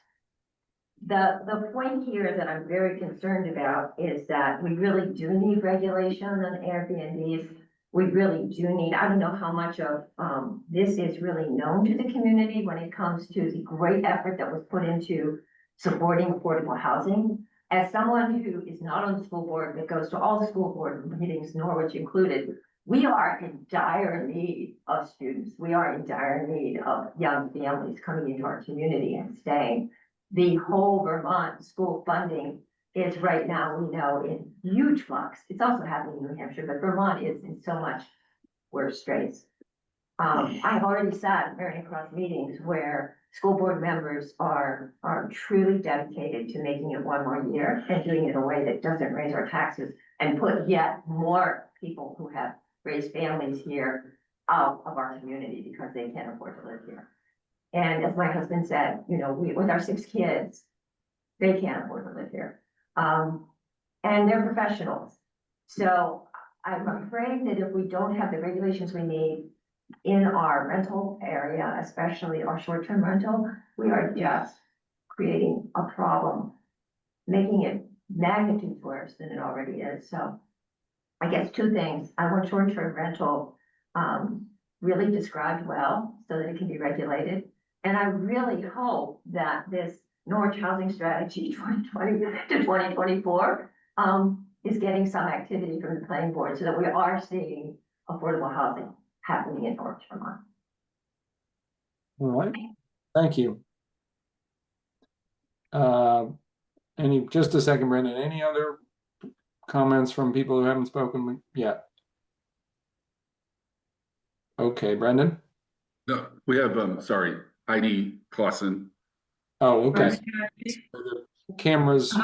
The point here that I'm very concerned about is that we really do need regulation on Airbnbs. We really do need, I don't know how much of this is really known to the community when it comes to the great effort that was put into supporting affordable housing. As someone who is not on the school board, that goes to all the school board meetings, Norwich included, we are in dire need of students. We are in dire need of young families coming into our community and staying. The whole Vermont school funding is right now, we know, in huge flux. It's also happening in New Hampshire, but Vermont is in so much worse straits. I've already sat in Marion Cross meetings where school board members are truly dedicated to making it one more year and doing it in a way that doesn't raise our taxes and put yet more people who have raised families here out of our community because they can't afford to live here. And as my husband said, you know, with our 6 kids, they can't afford to live here. And they're professionals. So I'm afraid that if we don't have the regulations we need in our rental area, especially our short-term rental, we are just creating a problem, making it magnitudes worse than it already is. So I guess 2 things. I want short-term rental really described well so that it can be regulated. And I really hope that this Norwich Housing Strategy 2020 to 2024 is getting some activity from the planning board so that we are seeing affordable housing happening in Norwich, Vermont. All right, thank you. Just a second, Brendan, any other comments from people who haven't spoken yet? Okay, Brendan? No, we have, sorry, Heidi Clausen. Oh, okay. The cameras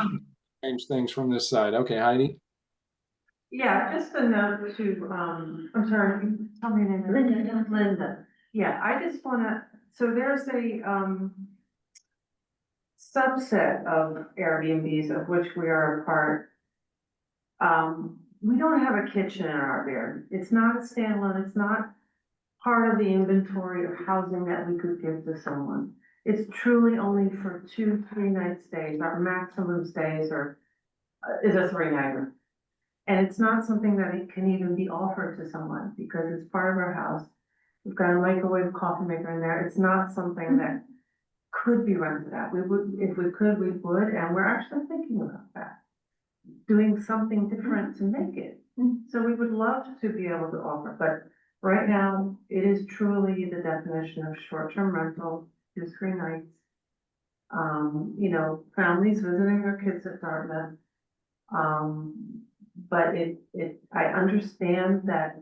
change things from this side. Okay, Heidi? Yeah, just a note to, I'm sorry, tell me your name. Linda. Yeah, I just wanna, so there's a, subset of Airbnbs of which we are a part. We don't have a kitchen in our Airbnb. It's not a standalone, it's not part of the inventory of housing that we could give to someone. It's truly only for 2-3 night stays. Our maximum stays is a 3-nighter. And it's not something that it can even be offered to someone because it's part of our house. We've got a microwave coffee maker in there. It's not something that could be rented out. We would, if we could, we would, and we're actually thinking about that. Doing something different to make it. So we would love to be able to offer, but right now it is truly the definition of short-term rental, 2-3 nights. You know, families visiting their kids at Dartmouth. But I understand that,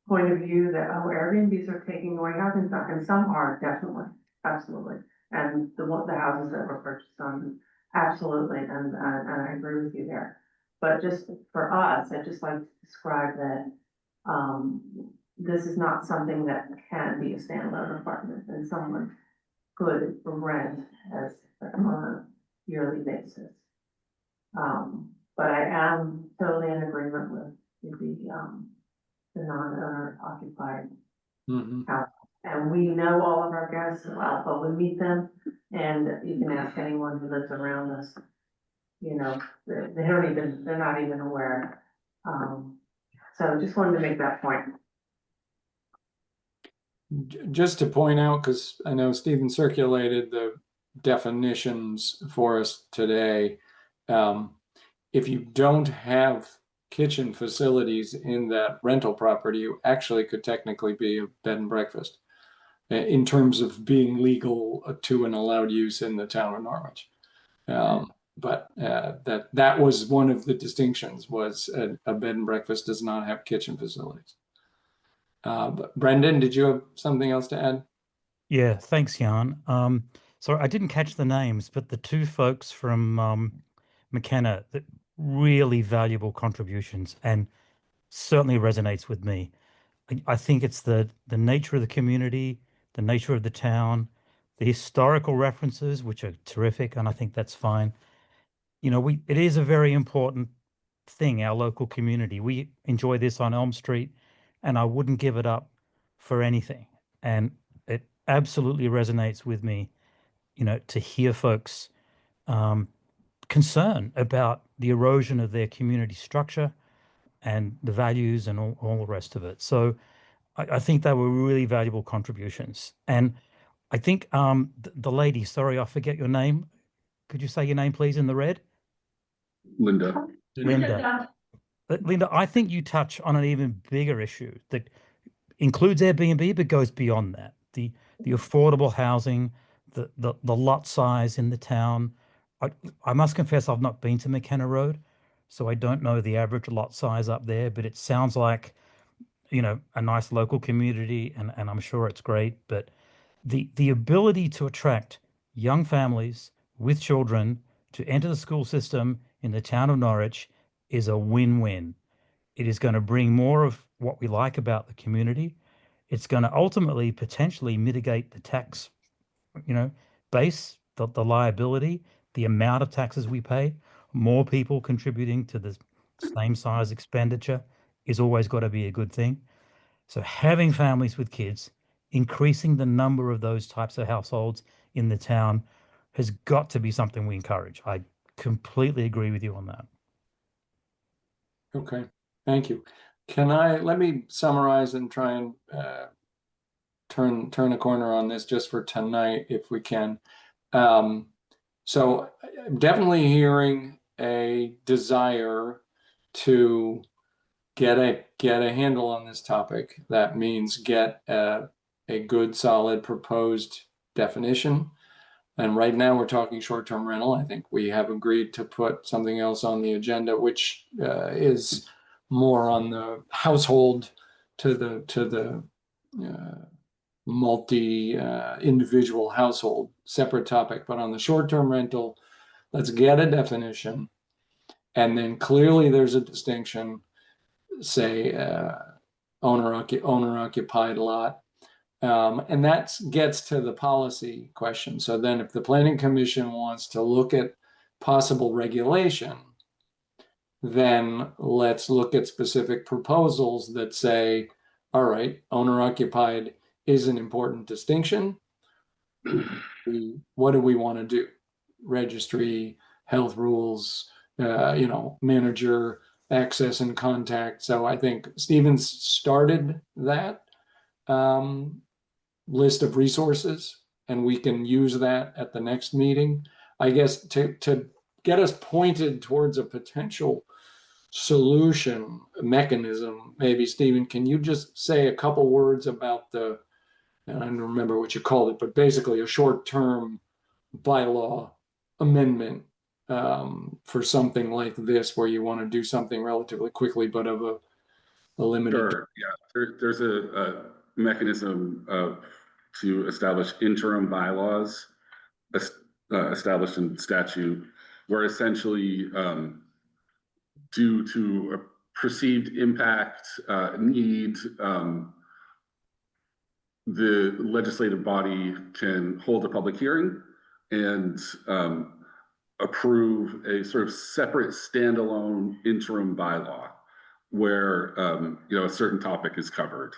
point of view that, oh, Airbnbs are taking away housing stock, and some are, definitely, absolutely. And the houses that were purchased on, absolutely, and I agree with you there. But just for us, I'd just like to describe that, this is not something that can be a standalone apartment, and someone could rent as on a yearly basis. But I am totally in agreement with the non-owner occupied house. And we know all of our guests well, but we meet them, and you can ask anyone who lives around us. You know, they're not even aware. So just wanted to make that point. Just to point out, because I know Stephen circulated the definitions for us today. If you don't have kitchen facilities in that rental property, you actually could technically be a bed and breakfast in terms of being legal to and allowed use in the town of Norwich. But that was one of the distinctions, was a bed and breakfast does not have kitchen facilities. But Brendan, did you have something else to add? Yeah, thanks, Jan. Sorry, I didn't catch the names, but the 2 folks from McKenna, that really valuable contributions and certainly resonates with me. I think it's the nature of the community, the nature of the town, the historical references, which are terrific, and I think that's fine. You know, it is a very important thing, our local community. We enjoy this on Elm Street, and I wouldn't give it up for anything. And it absolutely resonates with me, you know, to hear folks concern about the erosion of their community structure and the values and all the rest of it. So I think they were really valuable contributions. And I think the lady, sorry, I forget your name. Could you say your name, please, in the red? Linda. Linda, I think you touch on an even bigger issue that includes Airbnb, but goes beyond that. The affordable housing, the lot size in the town. I must confess I've not been to McKenna Road, so I don't know the average lot size up there, but it sounds like, you know, a nice local community, and I'm sure it's great. But the ability to attract young families with children to enter the school system in the town of Norwich is a win-win. It is going to bring more of what we like about the community. It's going to ultimately potentially mitigate the tax, base, the liability, the amount of taxes we pay. More people contributing to the same size expenditure is always got to be a good thing. So having families with kids, increasing the number of those types of households in the town has got to be something we encourage. I completely agree with you on that. Okay, thank you. Let me summarize and try and turn a corner on this just for tonight, if we can. So I'm definitely hearing a desire to get a handle on this topic. That means get a good, solid proposed definition. And right now we're talking short-term rental. I think we have agreed to put something else on the agenda, which is more on the household to the multi individual household, separate topic. But on the short-term rental, let's get a definition. And then clearly there's a distinction, say owner occupied lot. And that gets to the policy question. So then if the planning commission wants to look at possible regulation, then let's look at specific proposals that say, all right, owner occupied is an important distinction. What do we want to do? Registry, health rules, manager, access and contact. So I think Stephen's started that list of resources, and we can use that at the next meeting. I guess to get us pointed towards a potential solution mechanism, maybe Stephen, can you just say a couple words about I don't remember what you called it, but basically a short-term bylaw amendment for something like this, where you want to do something relatively quickly, but of a limited. Sure. Yeah, there's a mechanism to establish interim bylaws established in statute, where essentially due to a perceived impact need, the legislative body can hold a public hearing and approve a sort of separate standalone interim bylaw where a certain topic is covered.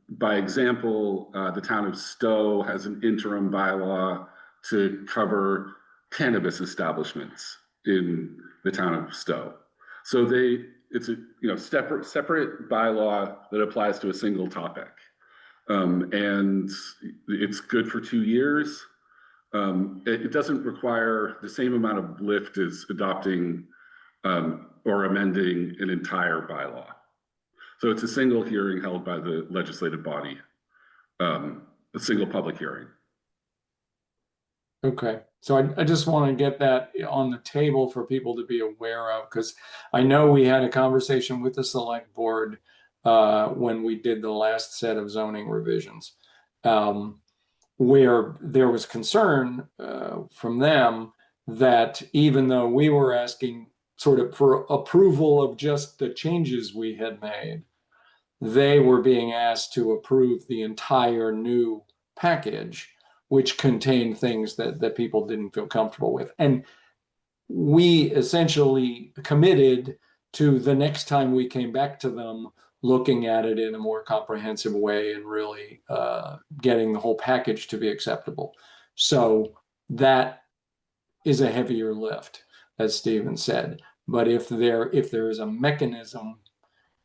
By example, the town of Stowe has an interim bylaw to cover cannabis establishments in the town of Stowe. So it's a separate bylaw that applies to a single topic, and it's good for 2 years. It doesn't require the same amount of lift as adopting or amending an entire bylaw. So it's a single hearing held by the legislative body, a single public hearing. Okay, so I just want to get that on the table for people to be aware of, because I know we had a conversation with the select board when we did the last set of zoning revisions, where there was concern from them that even though we were asking sort of for approval of just the changes we had made, they were being asked to approve the entire new package, which contained things that people didn't feel comfortable with. And we essentially committed to the next time we came back to them, looking at it in a more comprehensive way and really getting the whole package to be acceptable. So that is a heavier lift, as Stephen said. But if there is a mechanism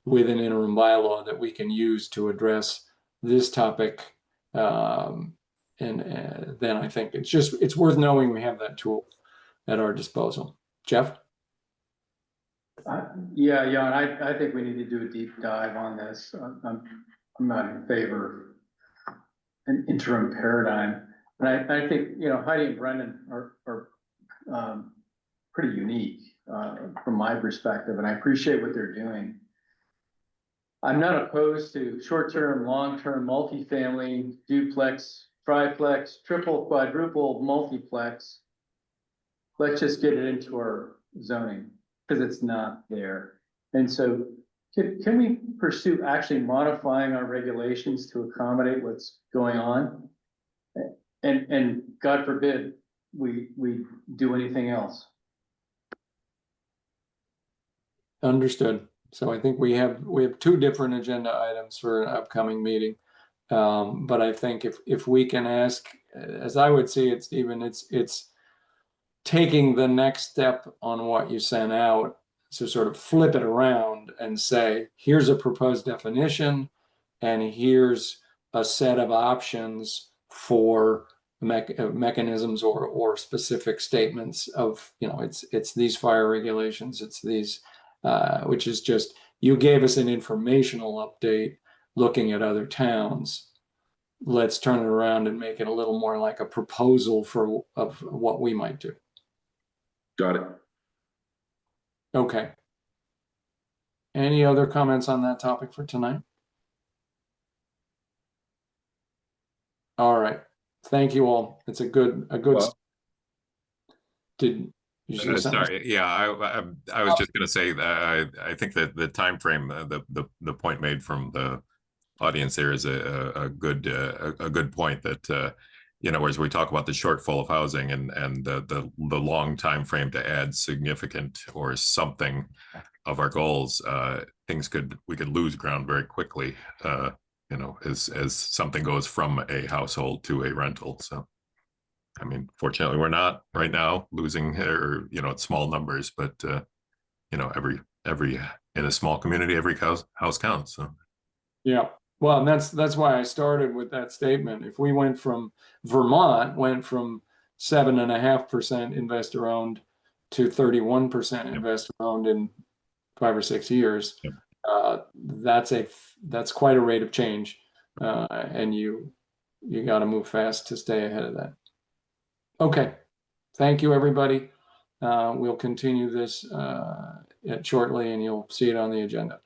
with an interim bylaw that we can use to address this topic, then I think it's worth knowing we have that tool at our disposal. Jeff? Yeah, and I think we need to do a deep dive on this. I'm not in favor of an interim paradigm. And I think, Heidi and Brendan are pretty unique from my perspective, and I appreciate what they're doing. I'm not opposed to short-term, long-term, multifamily, duplex, triplex, triple, quadruple, multiplex. let's just get it into our zoning, because it's not there. And so can we pursue actually modifying our regulations to accommodate what's going on? And God forbid, we do anything else. Understood. So I think we have two different agenda items for an upcoming meeting. But I think if we can ask, as I would see it, Stephen, it's taking the next step on what you sent out, so sort of flip it around and say, here's a proposed definition, and here's a set of options for mechanisms or specific statements of, it's these fire regulations, it's these, which is just, you gave us an informational update looking at other towns. Let's turn it around and make it a little more like a proposal of what we might do. Got it. Okay. Any other comments on that topic for tonight? All right. Thank you all. It's a good. Well, Did you say something? Sorry, yeah, I was just going to say that I think that the time frame, the point made from the audience there is a good point that as we talk about the shortfall of housing and the long time frame to add significant or something of our goals, we could lose ground very quickly. As something goes from a household to a rental. So, I mean, fortunately, we're not right now losing, or it's small numbers, but every in a small community, every house counts. So, Yeah. Well, and that's why I started with that statement. If we went from Vermont, went from 7.5% investor owned to 31% investor owned in 5 or 6 years, that's quite a rate of change, and you got to move fast to stay ahead of that. Okay, thank you, everybody. We'll continue this shortly, and you'll see it on the agenda.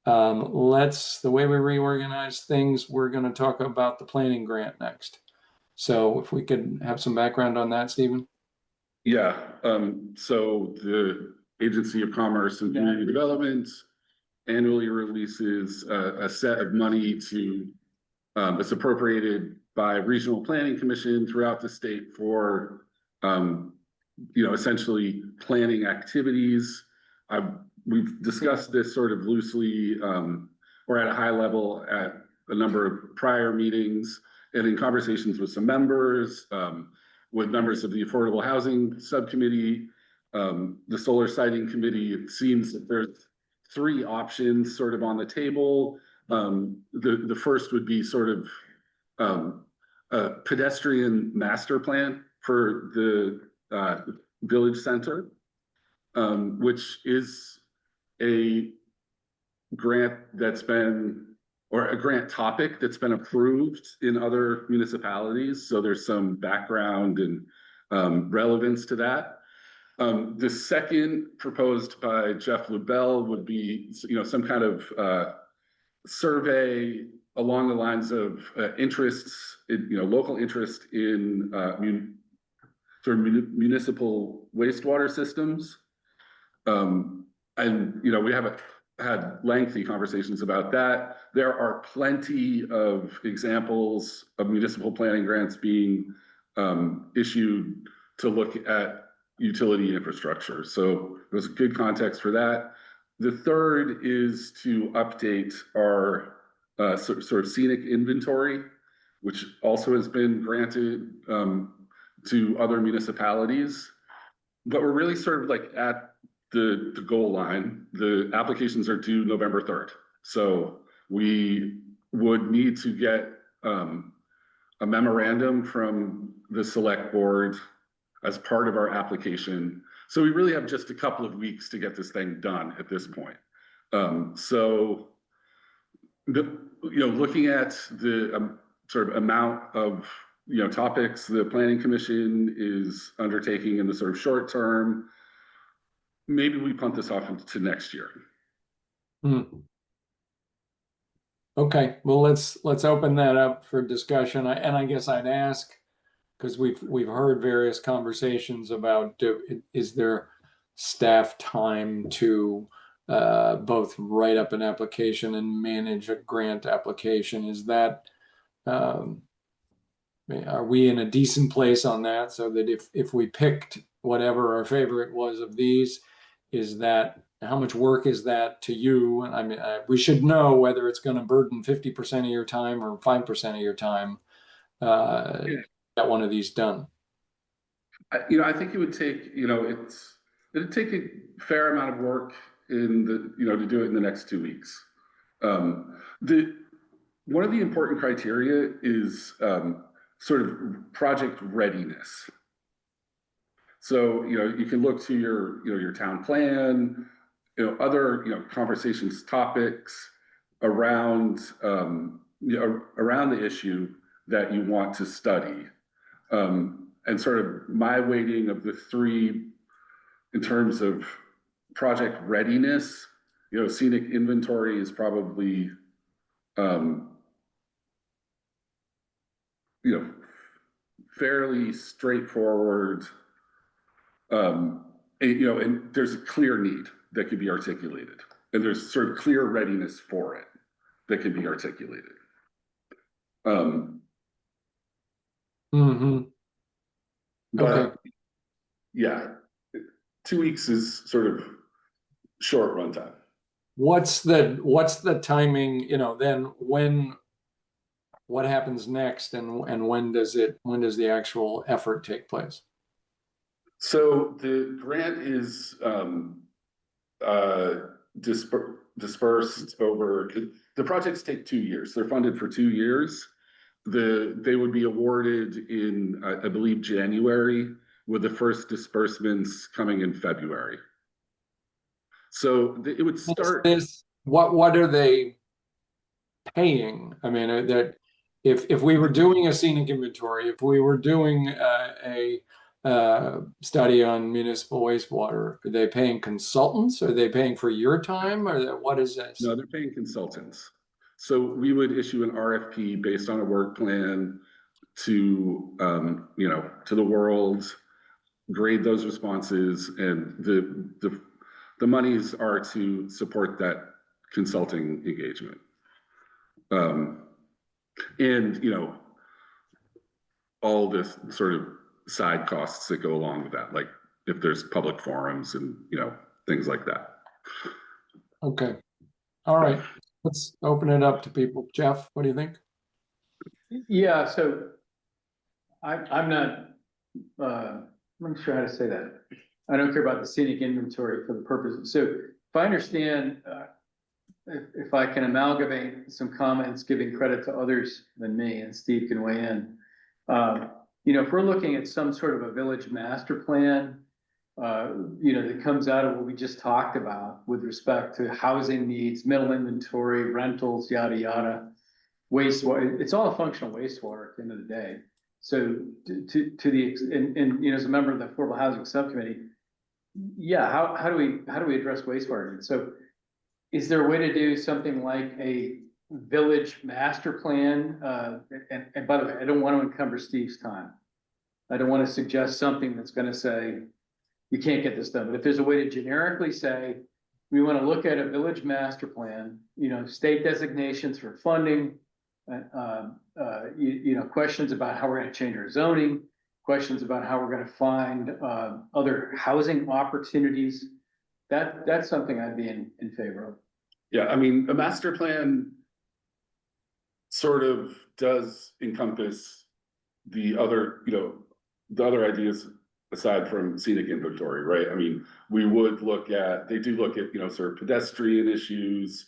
The way we reorganize things, we're going to talk about the planning grant next. So if we could have some background on that, Stephen. Yeah, so the Agency of Commerce and Community Development annually releases a set of money to, it's appropriated by Regional Planning Commission throughout the state for, essentially planning activities. We've discussed this sort of loosely or at a high level at a number of prior meetings and in conversations with some members, with members of the Affordable Housing Subcommittee, the Solar Siting Committee. It seems that there's 3 options sort of on the table. The first would be sort of a pedestrian master plan for the village center, which is a grant or a grant topic that's been approved in other municipalities. So there's some background and relevance to that. The second, proposed by Jeff Lubell, would be, some kind of survey along the lines of interests, local interest in municipal wastewater systems. And we haven't had lengthy conversations about that. There are plenty of examples of municipal planning grants being issued to look at utility infrastructure. So there's a good context for that. The third is to update our sort of scenic inventory, which also has been granted to other municipalities. But we're really sort of like at the goal line. The applications are due November 3rd. So we would need to get a memorandum from the select board as part of our application. So we really have just a couple of weeks to get this thing done at this point. So looking at the sort of amount of topics the Planning Commission is undertaking in the sort of short term, maybe we punt this off into next year. Okay, well, let's open that up for discussion. I guess I'd ask because we've heard various conversations about is there staff time to both write up an application and manage a grant application? Is that are we in a decent place on that, so that if we picked whatever our favorite was of these, is that how much work is that to you? And I mean, we should know whether it's going to burden 50% of your time or 5% of your time to get one of these done. I think it would take, it'd take a fair amount of work to do it in the next 2 weeks. One of the important criteria is sort of project readiness. So, you can look to your town plan, other, conversations, topics around, around the issue that you want to study. And sort of my weighting of the three in terms of project readiness, scenic inventory is probably, fairly straightforward. And there's a clear need that could be articulated, and there's sort of clear readiness for it that can be articulated. But Okay. yeah, 2 weeks is sort of short runtime. What's the timing, then what happens next, and when does the actual effort take place? So the grant is dispersed over, the projects take 2 years. They're funded for 2 years. They would be awarded in, I believe, January, with the first disbursements coming in February. So it would start. What are they paying? I mean, that if we were doing a scenic inventory, if we were doing a study on municipal wastewater, are they paying consultants? Are they paying for your time, or what is this? No, they're paying consultants. So we would issue an RFP based on a work plan to, to the world, grade those responses, and the monies are to support that consulting engagement. And, all this sort of side costs that go along with that, like if there's public forums and, things like that. Okay. All right. Let's open it up to people. Jeff, what do you think? Yeah, so I'm not, I'm not sure how to say that. I don't care about the scenic inventory for the purpose. So if I understand, if I can amalgamate some comments, giving credit to others than me, and Steve can weigh in. If we're looking at some sort of a village master plan, that comes out of what we just talked about with respect to housing needs, middle inventory, rentals, yada, yada, wastewater, it's all a functional wastewater at the end of the day. So as a member of the Affordable Housing Subcommittee, yeah, how do we address wastewater needs? So is there a way to do something like a village master plan? And by the way, I don't want to encumber Steve's time. I don't want to suggest something that's going to say, you can't get this done. But if there's a way to generically say, we want to look at a village master plan, state designations for funding, questions about how we're going to change our zoning, questions about how we're going to find other housing opportunities. That's something I'd be in favor of. Yeah, I mean, a master plan sort of does encompass the other, the other ideas aside from scenic inventory, right? I mean, they do look at, sort of pedestrian issues,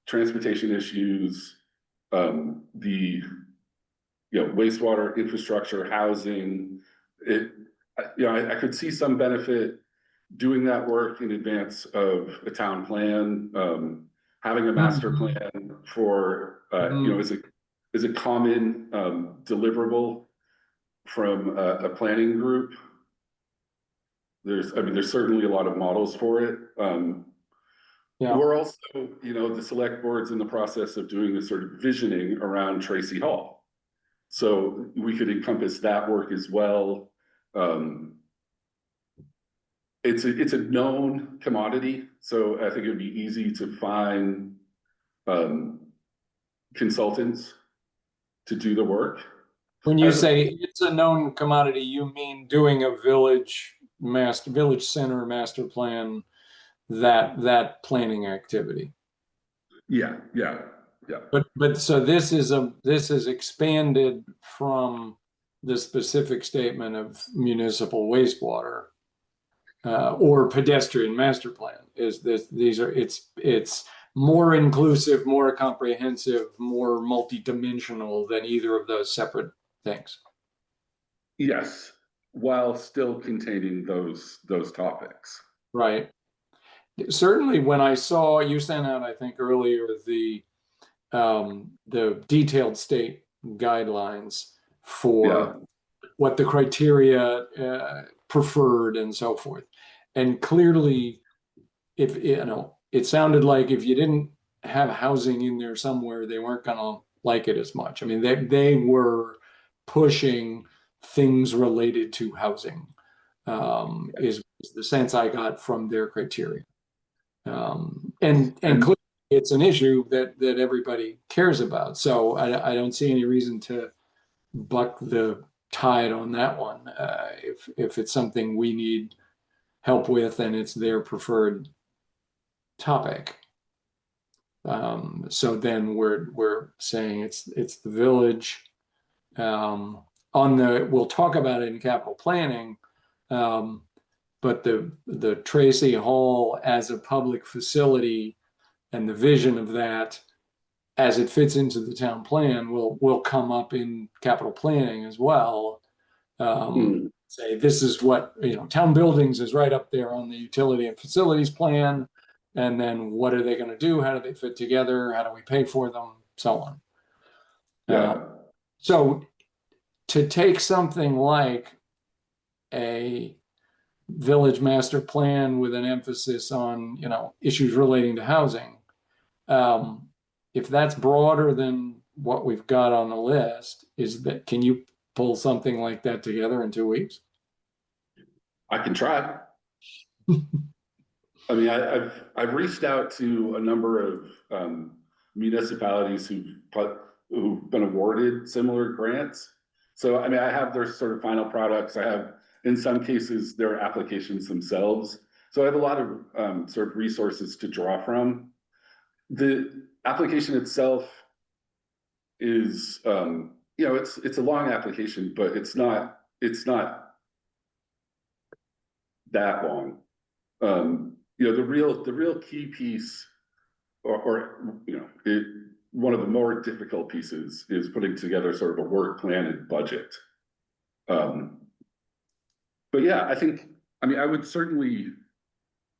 transportation issues, wastewater infrastructure, housing. I could see some benefit doing that work in advance of a town plan, having a master plan for, is a common deliverable from a planning group. There's certainly a lot of models for it. We're also, the select board's in the process of doing this sort of visioning around Tracy Hall. So we could encompass that work as well. It's a known commodity, so I think it'd be easy to find consultants to do the work. When you As a- say it's a known commodity, you mean doing a village center master plan, that planning activity. Yeah. But so this is expanded from the specific statement of municipal wastewater or pedestrian master plan. It's more inclusive, more comprehensive, more multidimensional than either of those separate things. Yes, while still containing those topics. Right. Certainly, when I saw you sent out, I think earlier, the detailed state guidelines for what the criteria preferred and so forth. And clearly, if it sounded like if you didn't have housing in there somewhere, they weren't gonna like it as much. I mean, they were pushing things related to housing, is the sense I got from their criteria. And clearly it's an issue that everybody cares about. So I don't see any reason to buck the tide on that one. If it's something we need help with and it's their preferred topic. So then we're saying it's the village. We'll talk about it in capital planning. But the Tracy Hall as a public facility and the vision of that as it fits into the town plan will come up in capital planning as well. Say this is what, town buildings is right up there on the utility and facilities plan. And then what are they going to do? How do they fit together? How do we pay for them? So on. So to take something like a village master plan with an emphasis on, issues relating to housing, if that's broader than what we've got on the list, can you pull something like that together in 2 weeks? I can try. I mean, I've reached out to a number of municipalities who've been awarded similar grants. So, I mean, I have their sort of final products. I have, in some cases, their applications themselves. So I have a lot of sort of resources to draw from. The application itself is, it's a long application, but it's not that long. The real key piece, one of the more difficult pieces is putting together sort of a work plan and budget. But yeah, we can certainly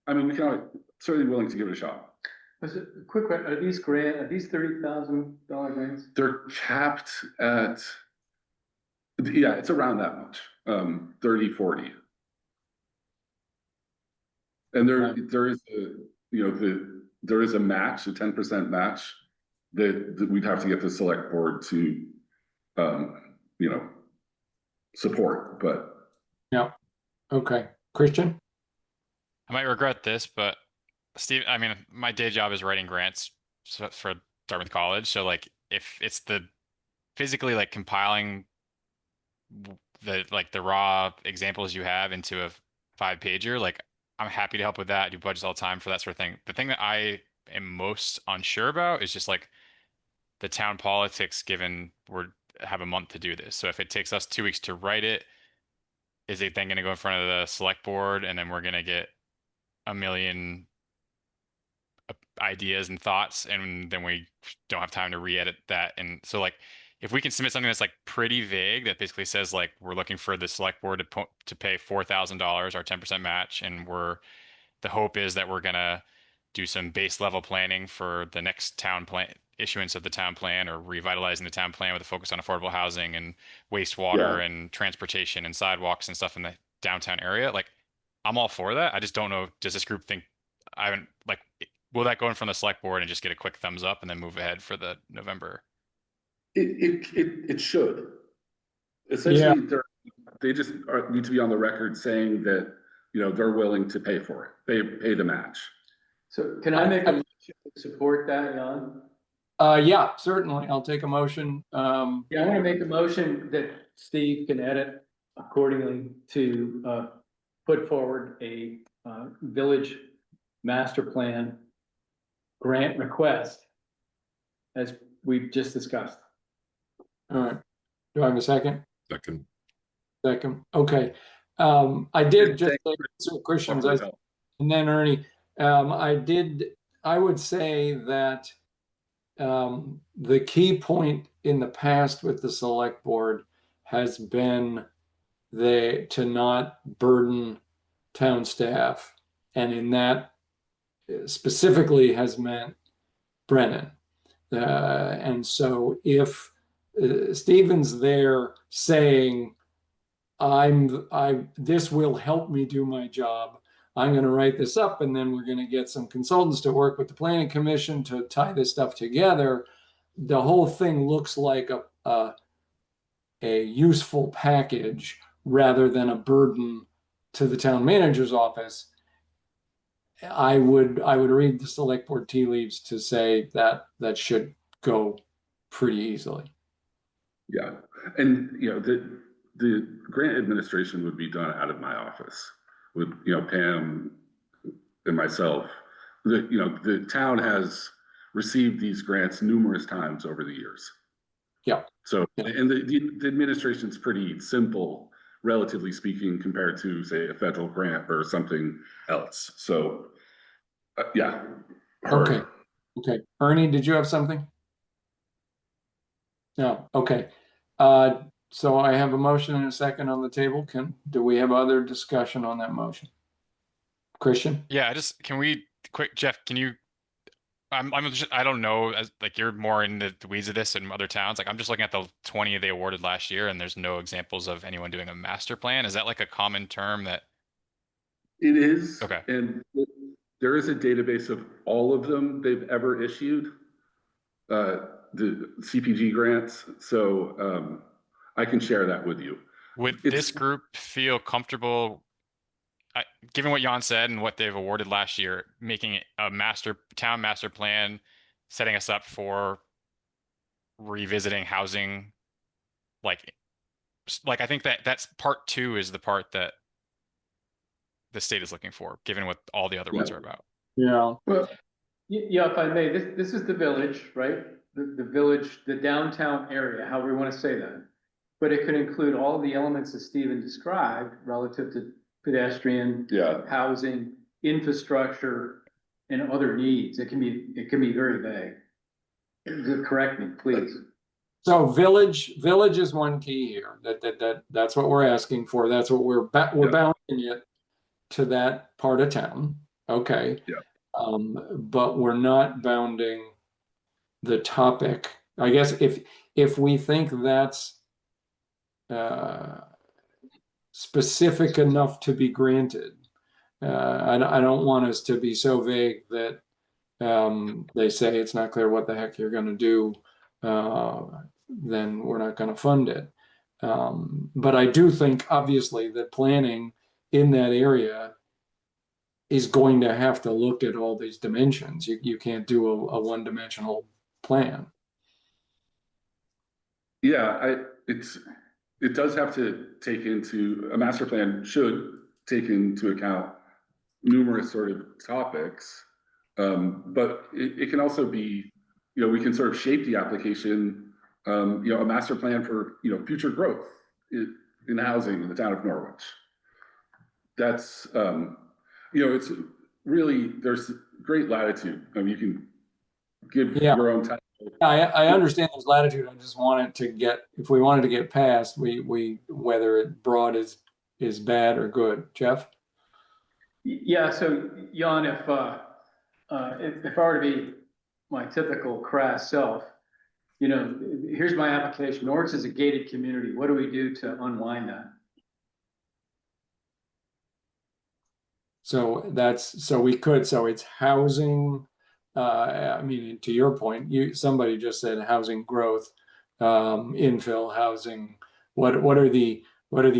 willing to give it a shot. Quick question, are these $30,000 grants? They're capped at, it's around that much, 30, 40. And there is a match, a 10% match that we'd have to get the select board to, support, but. Yeah. Okay. Christian? I might regret this, but Steve, I mean, my day job is writing grants for Dartmouth College. So like, if it's the physically like compiling the raw examples you have into a 5-pager, like I'm happy to help with that. I do budgets all the time for that sort of thing. The thing that I am most unsure about is just like the town politics, given we have a month to do this. So if it takes us 2 weeks to write it, is it then going to go in front of the select board and then we're going to get a million ideas and thoughts and then we don't have time to re-edit that? And so like, if we can submit something that's like pretty vague, that basically says like, we're looking for the select board to pay $4,000, our 10% match. And the hope is that we're going to do some base level planning for the next town plan issuance of the town plan, or revitalizing the town plan with a focus on affordable housing and wastewater and transportation and sidewalks and stuff in the downtown area. Like, I'm all for that. I just don't know, does this group think, will that go in front of the select board and just get a quick thumbs up and then move ahead for the November? It should. Essentially, they just need to be on the record saying that, they're willing to pay for it, pay the match. So can I make a motion to support that, Jan? Yeah, certainly. I'll take a motion. Yeah, I want to make a motion that Steve can edit accordingly to put forward a village master plan grant request as we've just discussed. All right. Do I have a second? Second. Second. Okay. I did just say Christians, and then Ernie, I would say that the key point in the past with the select board has been to not burden town staff. And in that specifically has meant Brennan. And so if Stephen's there saying, this will help me do my job, I'm going to write this up, and then we're going to get some consultants to work with the planning commission to tie this stuff together, the whole thing looks like a useful package rather than a burden to the town manager's office. I would read the select board tea leaves to say that should go pretty easily. Yeah, and the grant administration would be done out of my office with Pam and myself. The town has received these grants numerous times over the years. Yeah. So, and the administration's pretty simple, relatively speaking, compared to, say, a federal grant or something else. So, yeah. Okay. Okay. Ernie, did you have something? No. Okay. So I have a motion and a second on the table. Do we have other discussion on that motion? Christian? Yeah, Jeff, can you, I don't know, like you're more in the weeds of this in other towns. Like I'm just looking at the 20 they awarded last year and there's no examples of anyone doing a master plan. Is that like a common term that? It is. Okay. And there is a database of all of them they've ever issued, the CPG grants. So I can share that with you. Would this group feel comfortable, given what Jan said and what they've awarded last year, making a town master plan, setting us up for revisiting housing? Like I think that's part 2 is the part that the state is looking for, given what all the other ones are about. Yeah. Well, yeah, if I may, this is the village, right? The village, the downtown area, however we want to say that. But it could include all the elements that Stephen described relative to pedestrian, housing, infrastructure, and other needs. It can be very vague. Correct me, please. So village is one key here. That's what we're asking for. That's what we're bounding it to that part of town. Okay. Yeah. But we're not bounding the topic. I guess if we think that's specific enough to be granted, I don't want us to be so vague that they say it's not clear what the heck you're going to do, then we're not going to fund it. But I do think obviously that planning in that area is going to have to look at all these dimensions. You can't do a one-dimensional plan. Yeah, it does have to take into, a master plan should take into account numerous sort of topics, but it can also be, we can sort of shape the application, a master plan for, future growth in housing in the town of Norwich. That's, it's really, there's great latitude. You can give your own time. I understand there's latitude. I just wanted to get, if we wanted to get past, whether it broad is bad or good. Jeff? Yeah, so Jan, if I were to be my typical crass self, here's my application. Norwich is a gated community. What do we do to unwind that? So it's housing. To your point, somebody just said housing growth, infill housing, what are the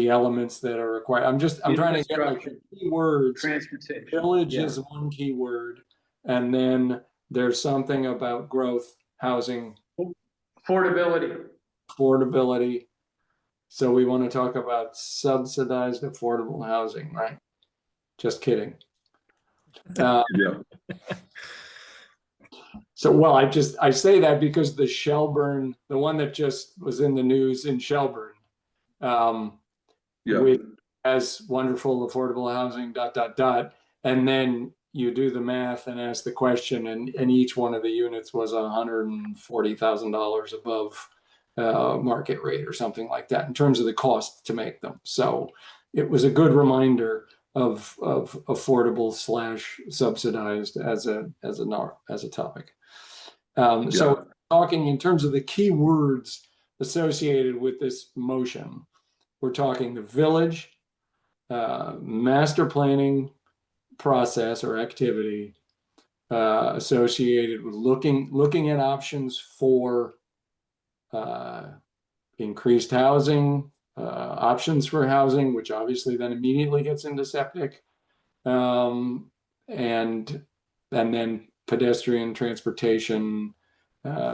elements that are required? I'm trying to get like the keywords. Transportation. Village Yeah. is one keyword, and then there's something about growth, housing, affordability. So we want to talk about subsidized affordable housing, right? Just kidding. Yeah. So, well, I say that because the Shelburne, the one that just was in the news in Shelburne, Yeah. which has wonderful affordable housing, ... And then you do the math and ask the question, and each one of the units was $140,000 above market rate or something like that in terms of the cost to make them. So it was a good reminder of affordable / subsidized as a topic. So talking in terms of the key words associated with this motion, we're talking the village, master planning process or activity associated with looking at options for increased housing, options for housing, which obviously then immediately gets into septic, and then pedestrian transportation,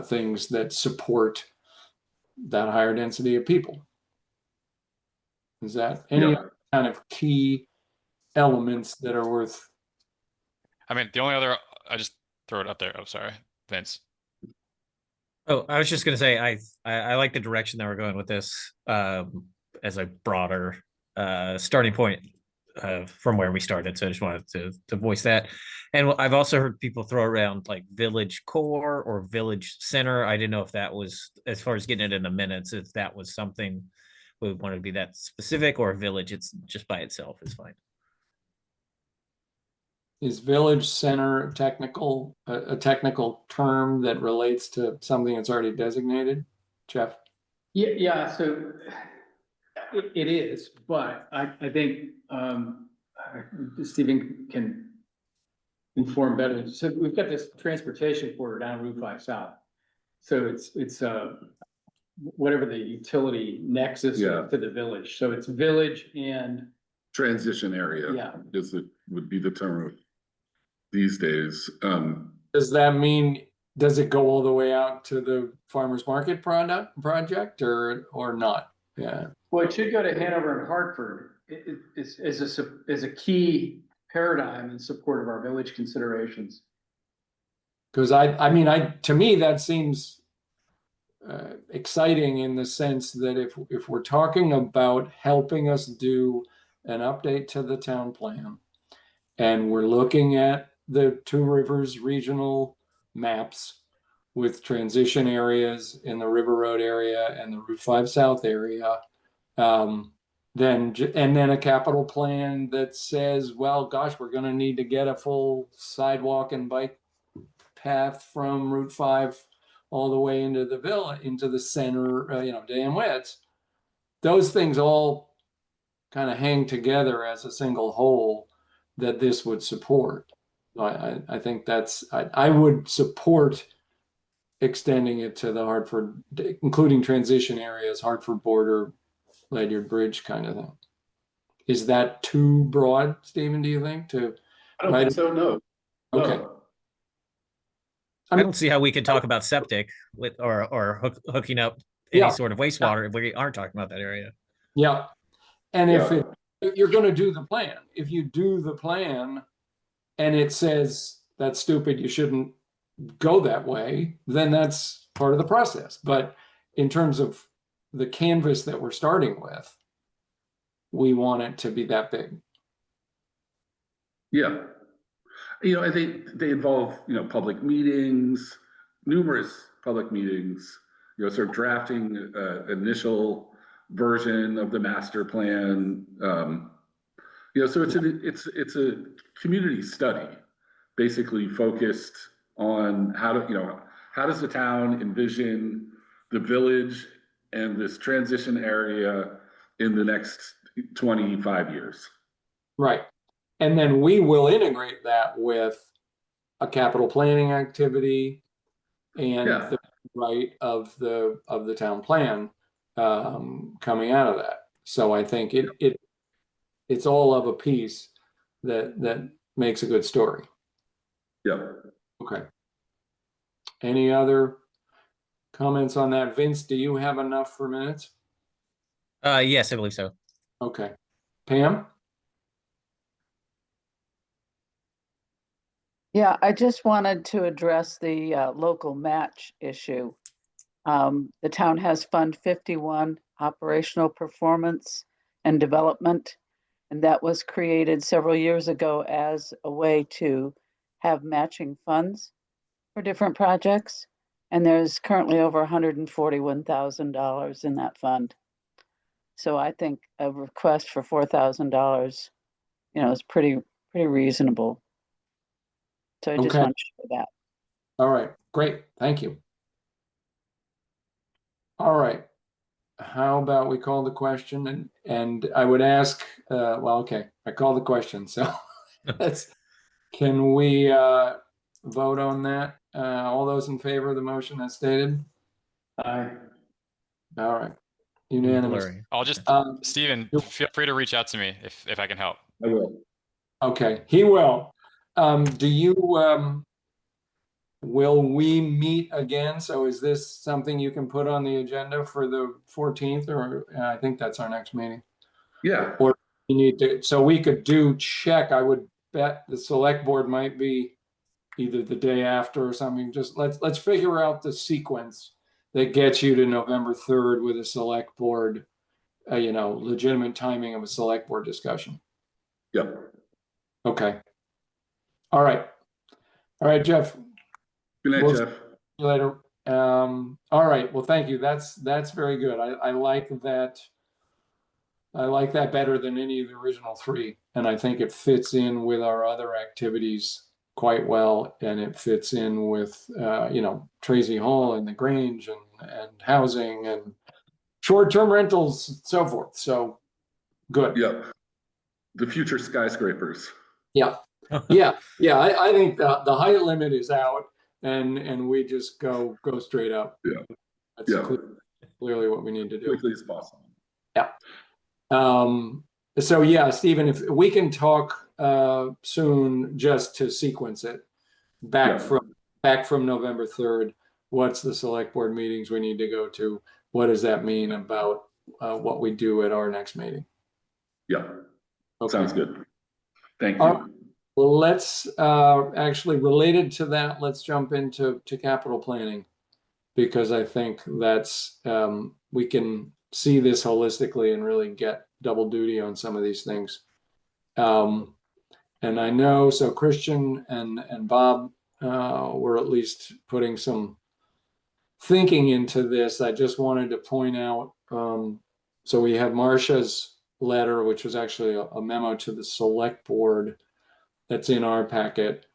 things that support that higher density of people. Is that any kind of key elements that are worth? I mean, the only other, I just throw it up there. Oh, sorry, Vince. Oh, I was just gonna say I like the direction that we're going with this as a broader starting point from where we started. So I just wanted to voice that. And I've also heard people throw around like village core or village center. I didn't know if that was, as far as getting it in the minutes, if that was something we wanted to be that specific, or village it's just by itself is fine. Is village center a technical term that relates to something that's already designated, Jeff? Yeah, so it is, but I think Stephen can inform better. So we've got this transportation corridor down Route 5 South. So it's whatever the utility nexus to the village. So it's village and transition area. Yeah, would be the term these days. Does that mean, does it go all the way out to the farmers market project or not? Yeah. Well, it should go to Hanover and Hartford. It is a key paradigm in support of our village considerations. Because to me, that seems exciting in the sense that if we're talking about helping us do an update to the town plan, and we're looking at the Two Rivers regional maps with transition areas in the River Road area and the Route 5 South area, then a capital plan that says, well, gosh, we're going to need to get a full sidewalk and bike path from Route 5 all the way into the village, into the center, Dan Witz. Those things all kind of hang together as a single whole that this would support. I think I would support extending it to the Hartford, including transition areas, Hartford border, Ledyard Bridge kind of thing. Is that too broad, Stephen, do you think? I don't think so, no. Okay. I don't see how we could talk about septic with or hooking up any sort of wastewater if we aren't talking about that area. Yeah. And if you're going to do the plan, if you do the plan and it says that's stupid, you shouldn't go that way, then that's part of the process. But in terms of the canvas that we're starting with, we want it to be that big. Yeah. And they involve, public meetings, numerous public meetings, sort of drafting initial version of the master plan. So it's a community study, basically focused on how does the town envision the village and this transition area in the next 25 years. Right. And then we will integrate that with a capital planning activity and the right of the town plan. coming out of that. So I think it's all of a piece that makes a good story. Yeah. Okay. Any other comments on that? Vince, do you have enough for minutes? Yes, I believe so. Okay. Pam? Yeah, I just wanted to address the local match issue. The town has Fund 51, Operational Performance and Development, and that was created several years ago as a way to have matching funds for different projects. And there's currently over $141,000 in that fund. So I think a request for $4,000, is pretty reasonable. So I just Okay. want to share that. All right, great, thank you. All right, how about we call the question and I would ask, well, okay, I call the question, so can we vote on that? All those in favor of the motion as stated? Aye. All right, unanimous. Blurry. I'll just, Stephen, feel free to reach out to me if I can help. I will. Okay, he will. Do you, will we meet again? So is this something you can put on the agenda for the 14th, or I think that's our next meeting? Yeah. Or you need to, so we could check, I would bet the select board might be either the day after or something. Just let's figure out the sequence that gets you to November 3rd with a select board, legitimate timing of a select board discussion. Yep. Okay. All right, Jeff. Good night, We'll Jeff. see you later. All right. Well, thank you. That's very good. I like that. I like that better than any of the original three, and I think it fits in with our other activities quite well, and it fits in with Tracy Hall and the Grange and housing and short-term rentals and so forth. So good. Yep. The future skyscrapers. Yeah. Yeah. I think the height limit is out, and we just go straight up. Yeah. That's Yeah. clearly what we need to do. Quickly as possible. Yeah. So yeah, Stephen, if we can talk soon, just to sequence it back from November 3rd. What's the select board meetings we need to go to? What does that mean about what we do at our next meeting? Yeah. Okay. Sounds good. Thank you. Well, let's actually, related to that, let's jump into capital planning, because I think that's we can see this holistically and really get double duty on some of these things. And I know, so Christian and Bob were at least putting some thinking into this. I just wanted to point out, so we have Marcia's letter, which was actually a memo to the select board that's in our packet,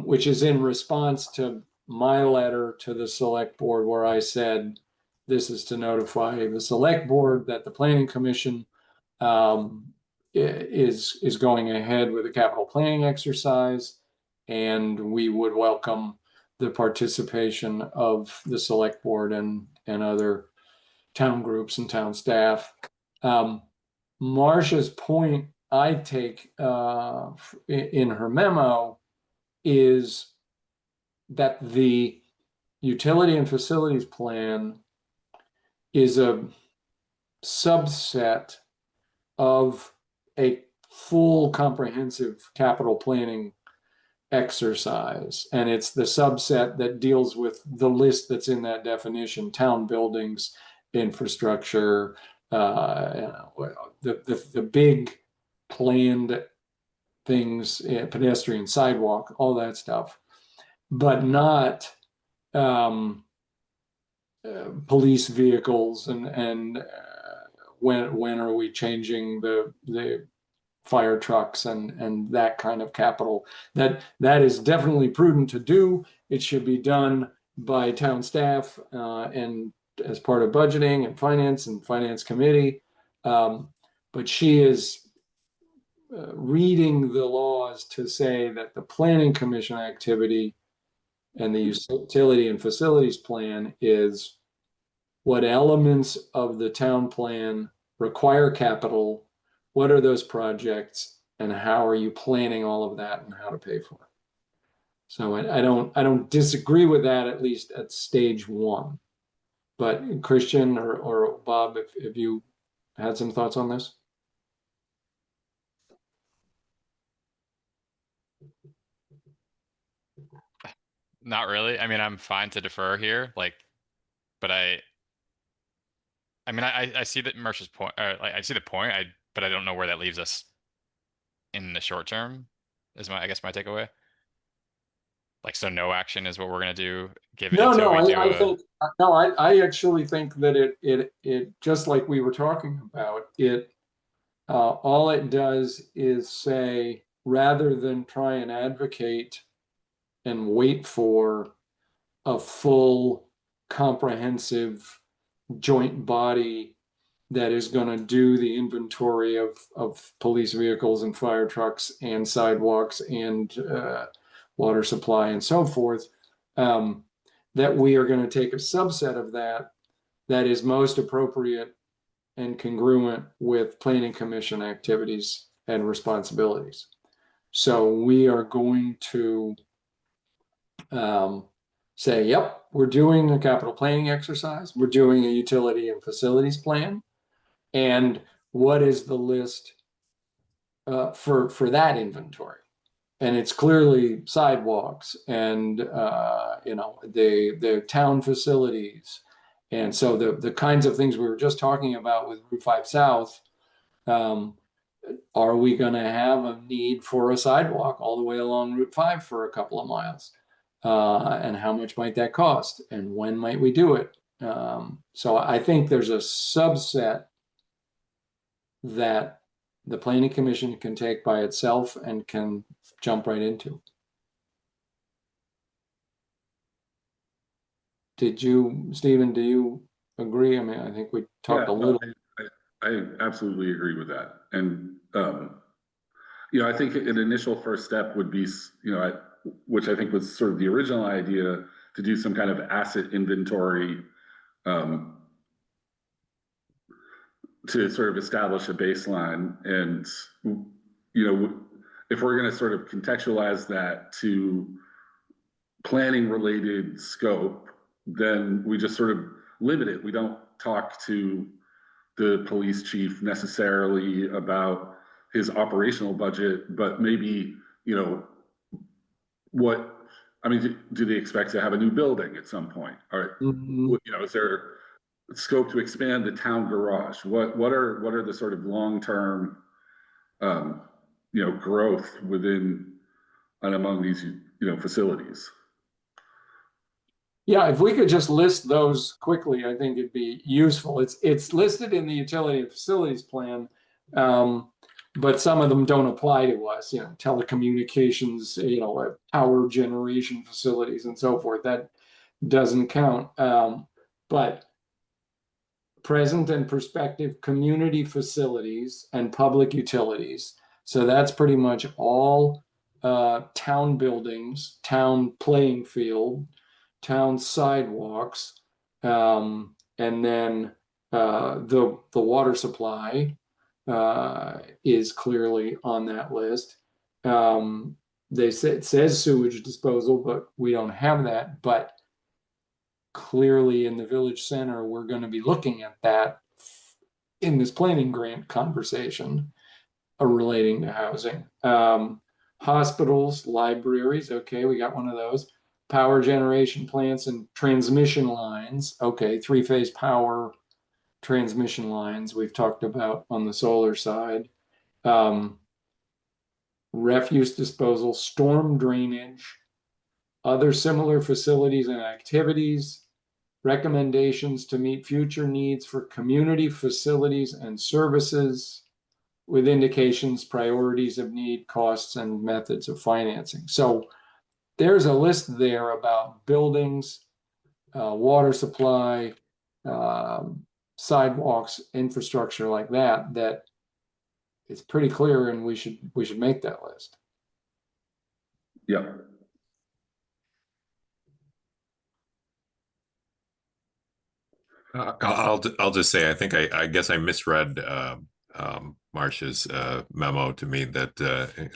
which is in response to my letter to the select board, where I said, this is to notify the select board that the planning commission is going ahead with a capital planning exercise, and we would welcome the participation of the select board and other town groups and town staff. Marcia's point, I take in her memo, is that the utility and facilities plan is a subset of a full comprehensive capital planning exercise. And it's the subset that deals with the list that's in that definition: town buildings, infrastructure, the big planned things, pedestrian sidewalk, all that stuff, but not police vehicles and when are we changing the fire trucks and that kind of capital. That is definitely prudent to do. It should be done by town staff and as part of budgeting and finance committee. But she is reading the laws to say that the planning commission activity and the utility and facilities plan is what elements of the town plan require capital, what are those projects, and how are you planning all of that and how to pay for it. So I don't disagree with that, at least at stage one. But Christian or Bob, if you had some thoughts on this? Not really. I mean, I'm fine to defer here, like, but I mean, I see that Mercer's point, like, I see the point, but I don't know where that leaves us in the short term, is I guess my takeaway. Like, so no action is what we're gonna do, give it No, until no, we do I a, think, no, I actually think that it, just like we were talking about, all it does is say, rather than try and advocate and wait for a full, comprehensive joint body that is going to do the inventory of police vehicles and fire trucks and sidewalks and water supply and so forth, that we are going to take a subset of that is most appropriate and congruent with planning commission activities and responsibilities. So we are going to say, yep, we're doing a capital planning exercise, we're doing a utility and facilities plan, and what is the list for that inventory? And it's clearly sidewalks and the town facilities. And so the kinds of things we were just talking about with Route 5 South, are we going to have a need for a sidewalk all the way along Route 5 for a couple of miles? And how much might that cost? And when might we do it? So I think there's a subset that the Planning Commission can take by itself and can jump right into. Did you, Stephen, do you agree? I mean, I think we talked a little. I absolutely agree with that. And, I think an initial first step would be, which I think was sort of the original idea, to do some kind of asset inventory to sort of establish a baseline. And, if we're going to sort of contextualize that to planning related scope, then we just sort of limit it. We don't talk to the police chief necessarily about his operational budget, but maybe, do they expect to have a new building at some point? Or, is there scope to expand the town garage? What are the sort of long-term, growth within and among these, facilities? Yeah, if we could just list those quickly, I think it'd be useful. It's listed in the utility and facilities plan, but some of them don't apply to us. Telecommunications, power generation facilities and so forth. That doesn't count. But present and prospective community facilities and public utilities. So that's pretty much all town buildings, town playing field, town sidewalks, and then the water supply is clearly on that list. It says sewage disposal, but we don't have that. But clearly in the village center, we're going to be looking at that in this planning grant conversation relating to housing. Hospitals, libraries, okay, we got one of those. Power generation plants and transmission lines, okay, three-phase power transmission lines we've talked about on the solar side. Refuse disposal, storm drainage, other similar facilities and activities, recommendations to meet future needs for community facilities and services with indications, priorities of need, costs, and methods of financing. So there's a list there about buildings, water supply, sidewalks, infrastructure like that it's pretty clear, and we should make that list. Yeah. I'll just say, I think I guess I misread Marcia's memo to mean that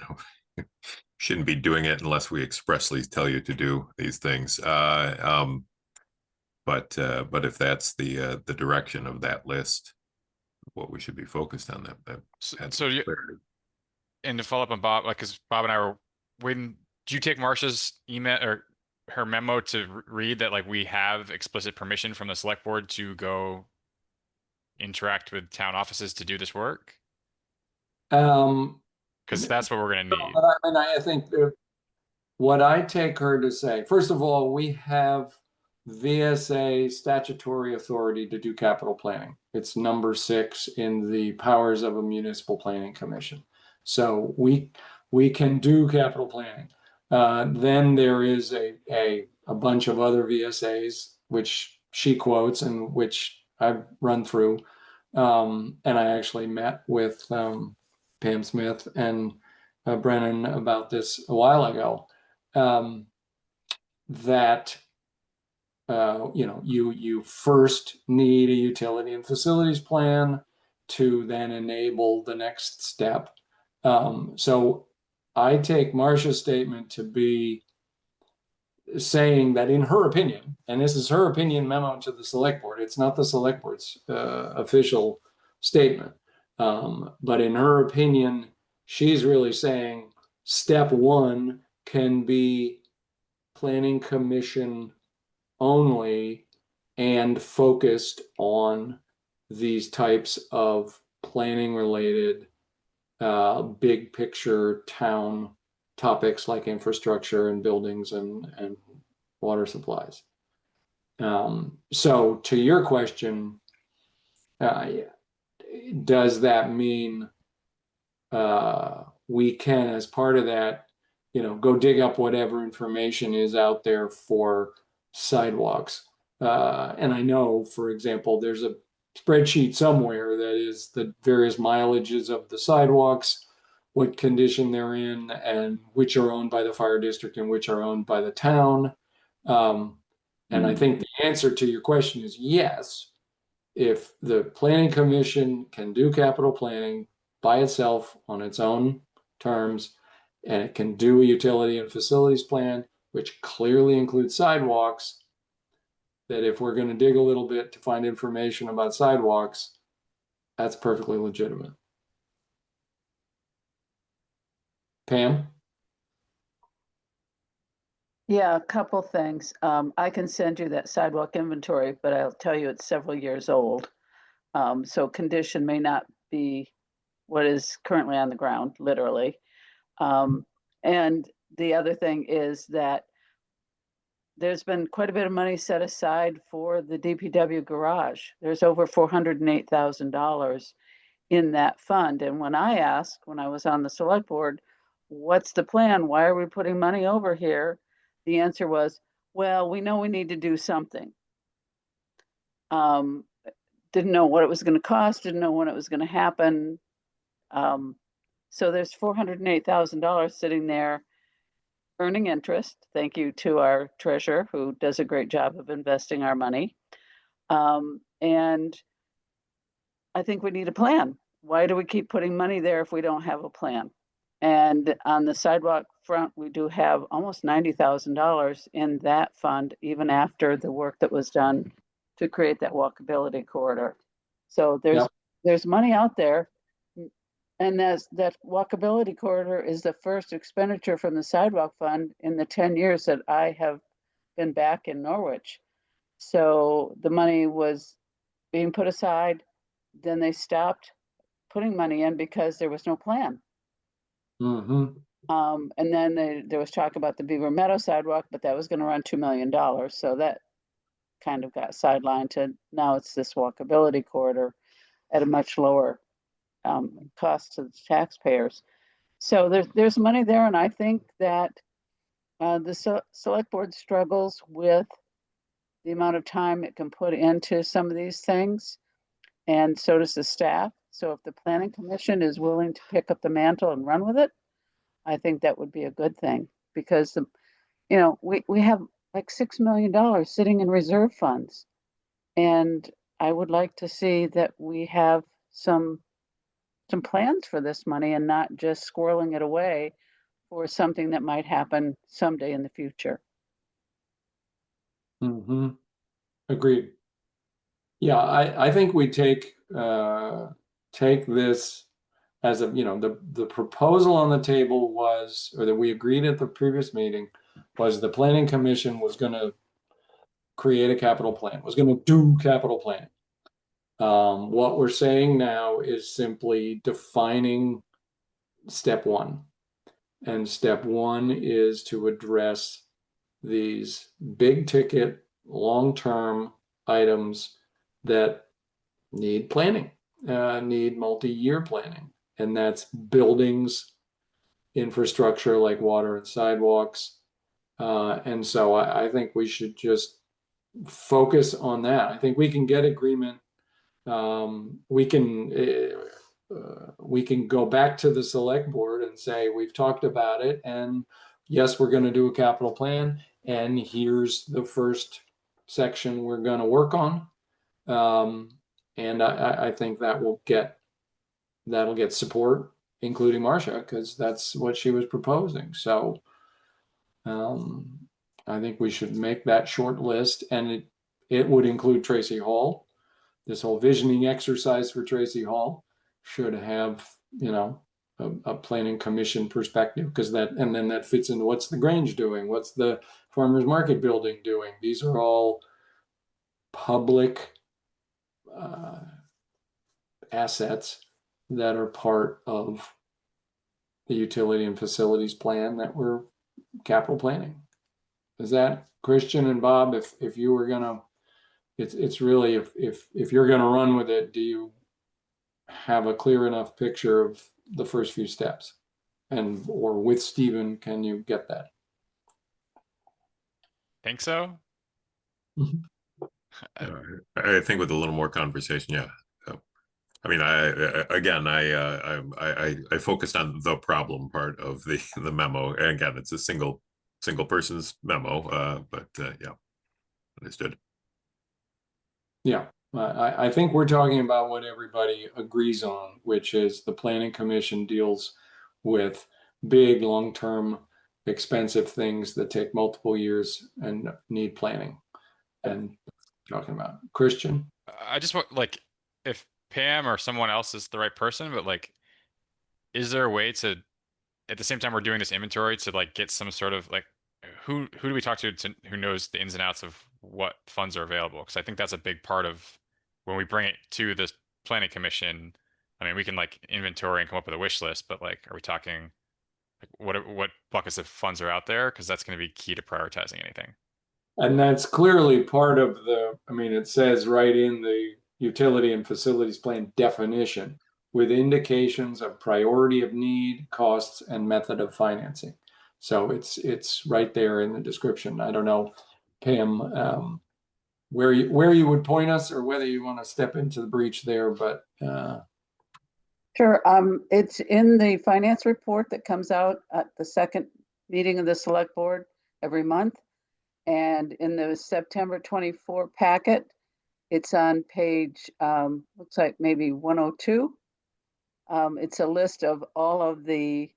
shouldn't be doing it unless we expressly tell you to do these things. But if that's the direction of that list, what we should be focused on, that adds So you, clarity. and to follow up on Bob, like, cause Bob and I were, when, did you take Marcia's email or her memo to read that, like, we have explicit permission from the select board to go interact with town offices to do this work? Cause that's what we're gonna need. But I mean, I think what I take her to say, first of all, we have VSA statutory authority to do capital planning. It's number 6 in the powers of a municipal planning commission. So we can do capital planning. Then there is a bunch of other VSAs, which she quotes and which I've run through. And I actually met with Pam Smith and Brennan about this a while ago. That you first need a utility and facilities plan to then enable the next step. So I take Marcia's statement to be saying that in her opinion, and this is her opinion memo to the select board, it's not the select board's official statement, but in her opinion, she's really saying step 1 can be planning commission only and focused on these types of planning related big picture town topics like infrastructure and buildings and water supplies. So to your question, does that mean we can, as part of that, go dig up whatever information is out there for sidewalks? And I know, for example, there's a spreadsheet somewhere that is the various mileages of the sidewalks, what condition they're in, and which are owned by the fire district and which are owned by the town. And I think the answer to your question is yes. If the planning commission can do capital planning by itself on its own terms, and it can do a utility and facilities plan, which clearly includes sidewalks, that if we're going to dig a little bit to find information about sidewalks, that's perfectly legitimate. Pam? Yeah, a couple things. I can send you that sidewalk inventory, but I'll tell you it's several years old. So condition may not be what is currently on the ground, literally. And the other thing is that there's been quite a bit of money set aside for the DPW garage. There's over $408,000 in that fund. And when I asked, when I was on the select board, what's the plan? Why are we putting money over here? The answer was, well, we know we need to do something. Didn't know what it was going to cost, didn't know when it was going to happen. So there's $408,000 sitting there earning interest. Thank you to our treasurer who does a great job of investing our money. And I think we need a plan. Why do we keep putting money there if we don't have a plan? And on the sidewalk front, we do have almost $90,000 in that fund, even after the work that was done to create that walkability corridor. So there's money out there. And that walkability corridor is the first expenditure from the sidewalk fund in the 10 years that I have been back in Norwich. So the money was being put aside, then they stopped putting money in because there was no plan. And then there was talk about the Beaver Meadow sidewalk, but that was going to run $2 million. So that kind of got sidelined to now it's this walkability corridor at a much lower cost to the taxpayers. So there's money there, and I think that the select board struggles with the amount of time it can put into some of these things, and so does the staff. So if the planning commission is willing to pick up the mantle and run with it, I think that would be a good thing, because we have like $6 million sitting in reserve funds, and I would like to see that we have some plans for this money and not just squirreling it away for something that might happen someday in the future. Mm-hmm. Agreed. Yeah, I think we take this as a, the proposal on the table was, or that we agreed at the previous meeting, was the planning commission was gonna create a capital plan, was gonna do capital planning. What we're saying now is simply defining step one. And step one is to address these big ticket, long-term items that need planning, need multi-year planning. And that's buildings, infrastructure like water and sidewalks. And so I think we should just focus on that. I think we can get agreement. We can go back to the select board and say, we've talked about it, and yes, we're going to do a capital plan, and here's the first section we're going to work on. And I think that'll get support, including Marcia, because that's what she was proposing. So I think we should make that short list, and it would include Tracy Hall. This whole visioning exercise for Tracy Hall should have, a planning commission perspective, because then that fits into what's the Grange doing, what's the farmers market building doing. These are all public assets that are part of the utility and facilities plan that we're capital planning. Is that, Christian and Bob, if you were gonna, it's really, if you're gonna run with it, do you have a clear enough picture of the first few steps? Or with Stephen, can you get that? Think so? I think with a little more conversation, yeah. I mean, I focused on the problem part of the memo. And again, it's a single person's memo, but yeah, understood. Yeah, I think we're talking about what everybody agrees on, which is the planning commission deals with big, long-term, expensive things that take multiple years and need planning. And talking about Christian. I just want, like, if Pam or someone else is the right person, but like, is there a way to, at the same time we're doing this inventory, to like get some sort of like, who do we talk to who knows the ins and outs of what funds are available? Because I think that's a big part of when we bring it to the planning commission. I mean, we can like inventory and come up with a wish list, but like, are we talking like what buckets of funds are out there? Because that's going to be key to prioritizing anything. And that's clearly part of it says right in the utility and facilities plan definition, with indications of priority of need, costs, and method of financing. So it's right there in the description. I don't know, Pam, where you would point us, or whether you want to step into the breach there, but Sure. It's in the finance report that comes out at the second meeting of the select board every month. And in the September 24 packet, it's on page, looks like maybe 102. It's a list of all of the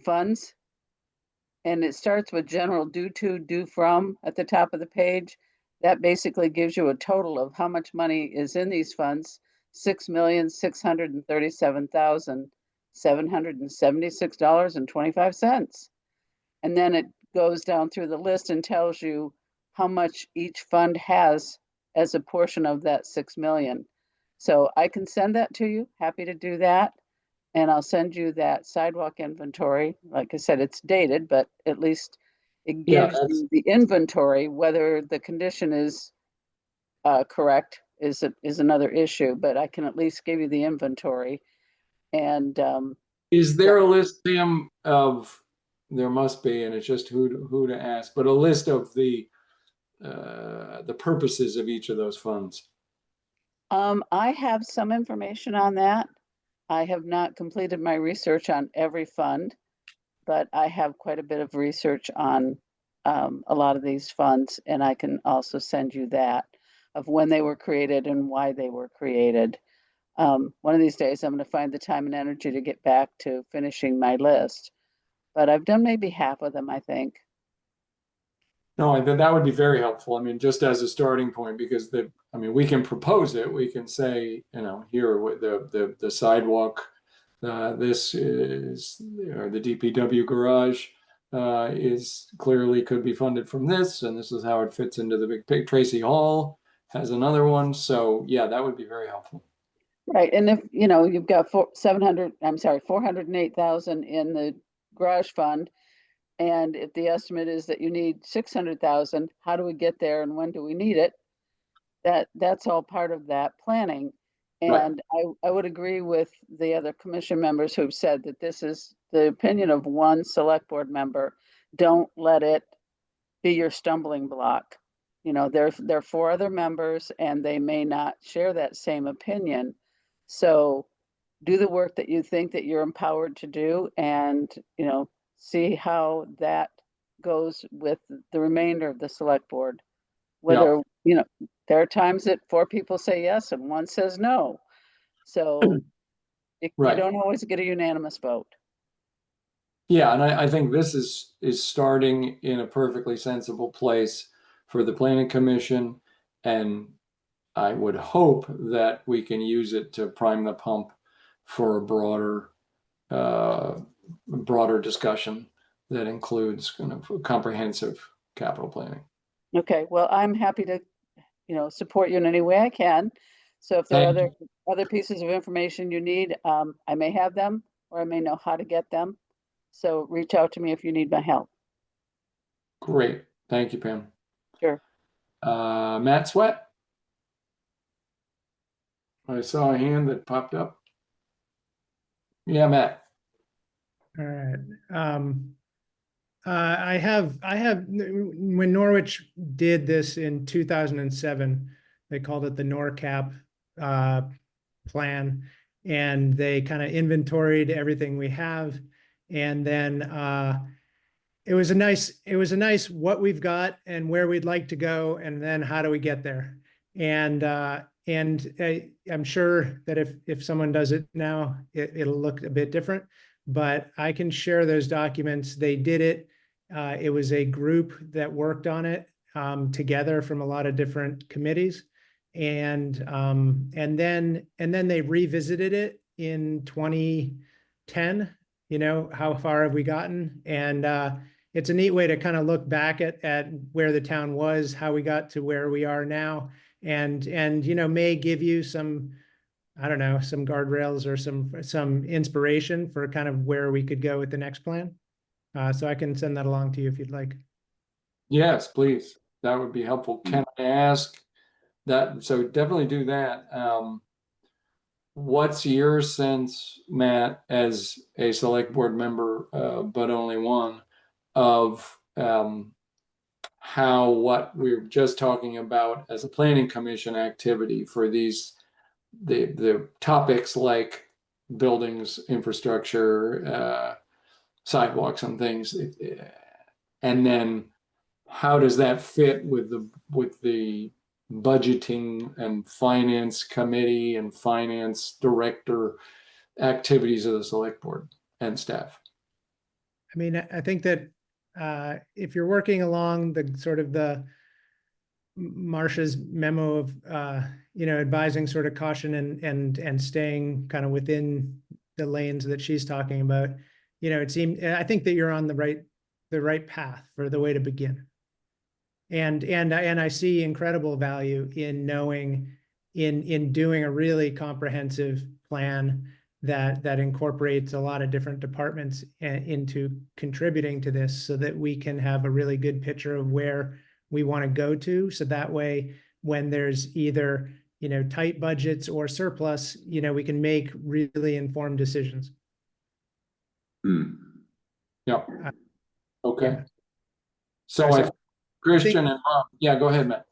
funds. And it starts with general due to, due from at the top of the page. That basically gives you a total of how much money is in these funds: $6,637,776.25. And then it goes down through the list and tells you how much each fund has as a portion of that 6 million. So I can send that to you, happy to do that. And I'll send you that sidewalk inventory. Like I said, it's dated, but at least it gives you the inventory. Whether the condition is correct is another issue, but I can at least give you the inventory. And is there a list, Pam, of, there must be, and it's just who to ask, but a list of the purposes of each of those funds? I have some information on that. I have not completed my research on every fund, but I have quite a bit of research on a lot of these funds, and I can also send you that. of when they were created and why they were created. One of these days, I'm going to find the time and energy to get back to finishing my list. But I've done maybe half of them, I think. No, I think that would be very helpful. I mean, just as a starting point, because we can propose it. We can say, here with the sidewalk, this is, or the DPW garage is clearly could be funded from this, and this is how it fits into the big picture. Tracy Hall has another one, so yeah, that would be very helpful. Right, and if you've got 408,000 in the garage fund, and if the estimate is that you need 600,000, how do we get there and when do we need it? That's all part of that planning. And right. I would agree with the other commission members who've said that this is the opinion of one select board member. Don't let it be your stumbling block. There are 4 other members and they may not share that same opinion. So do the work that you think that you're empowered to do, and, see how that goes with the remainder of the select board. Whether, there are times that 4 people say yes and 1 says no. So you don't always get a unanimous vote. Yeah, and I think this is starting in a perfectly sensible place for the planning commission, and I would hope that we can use it to prime the pump for a broader discussion that includes kind of comprehensive capital planning. Okay, well, I'm happy to, support you in any way I can. So if there are other pieces of information you need, I may have them or I may know how to get them. So reach out to me if you need my help. Great. Thank you, Pam. Sure. Matt Sweat. I saw a hand that popped up. Yeah, Matt. All right. I have when Norwich did this in 2007, they called it the NORCAP plan, and they kind of inventoried everything we have, and then it was a nice what we've got and where we'd like to go, and then how do we get there. And I'm sure that if someone does it now, it'll look a bit different, but I can share those documents. They did it. It was a group that worked on it together from a lot of different committees. And then they revisited it in 2010. How far have we gotten? And it's a neat way to kind of look back at where the town was, how we got to where we are now, and may give you some, I don't know, some guardrails or some inspiration for kind of where we could go with the next plan. So I can send that along to you if you'd like. Yes, please. That would be helpful. Can I ask that? So definitely do that. What's your sense, Matt, as a select board member, but only one, of how what we're just talking about as a planning commission activity for these, the topics like buildings, infrastructure, sidewalks and things, and then how does that fit with the budgeting and finance committee and finance director activities of the select board and staff? I mean, I think that if you're working along the sort of the Marcia's memo of advising sort of caution and staying kind of within the lanes that she's talking about, I think that you're on the right path for the way to begin. And I see incredible value in knowing, in doing a really comprehensive plan that incorporates a lot of different departments into contributing to this, so that we can have a really good picture of where we want to go to. So that way, when there's either, tight budgets or surplus, we can make really informed decisions. Yeah. Okay. So Christian and Rob, yeah, go ahead, Matt.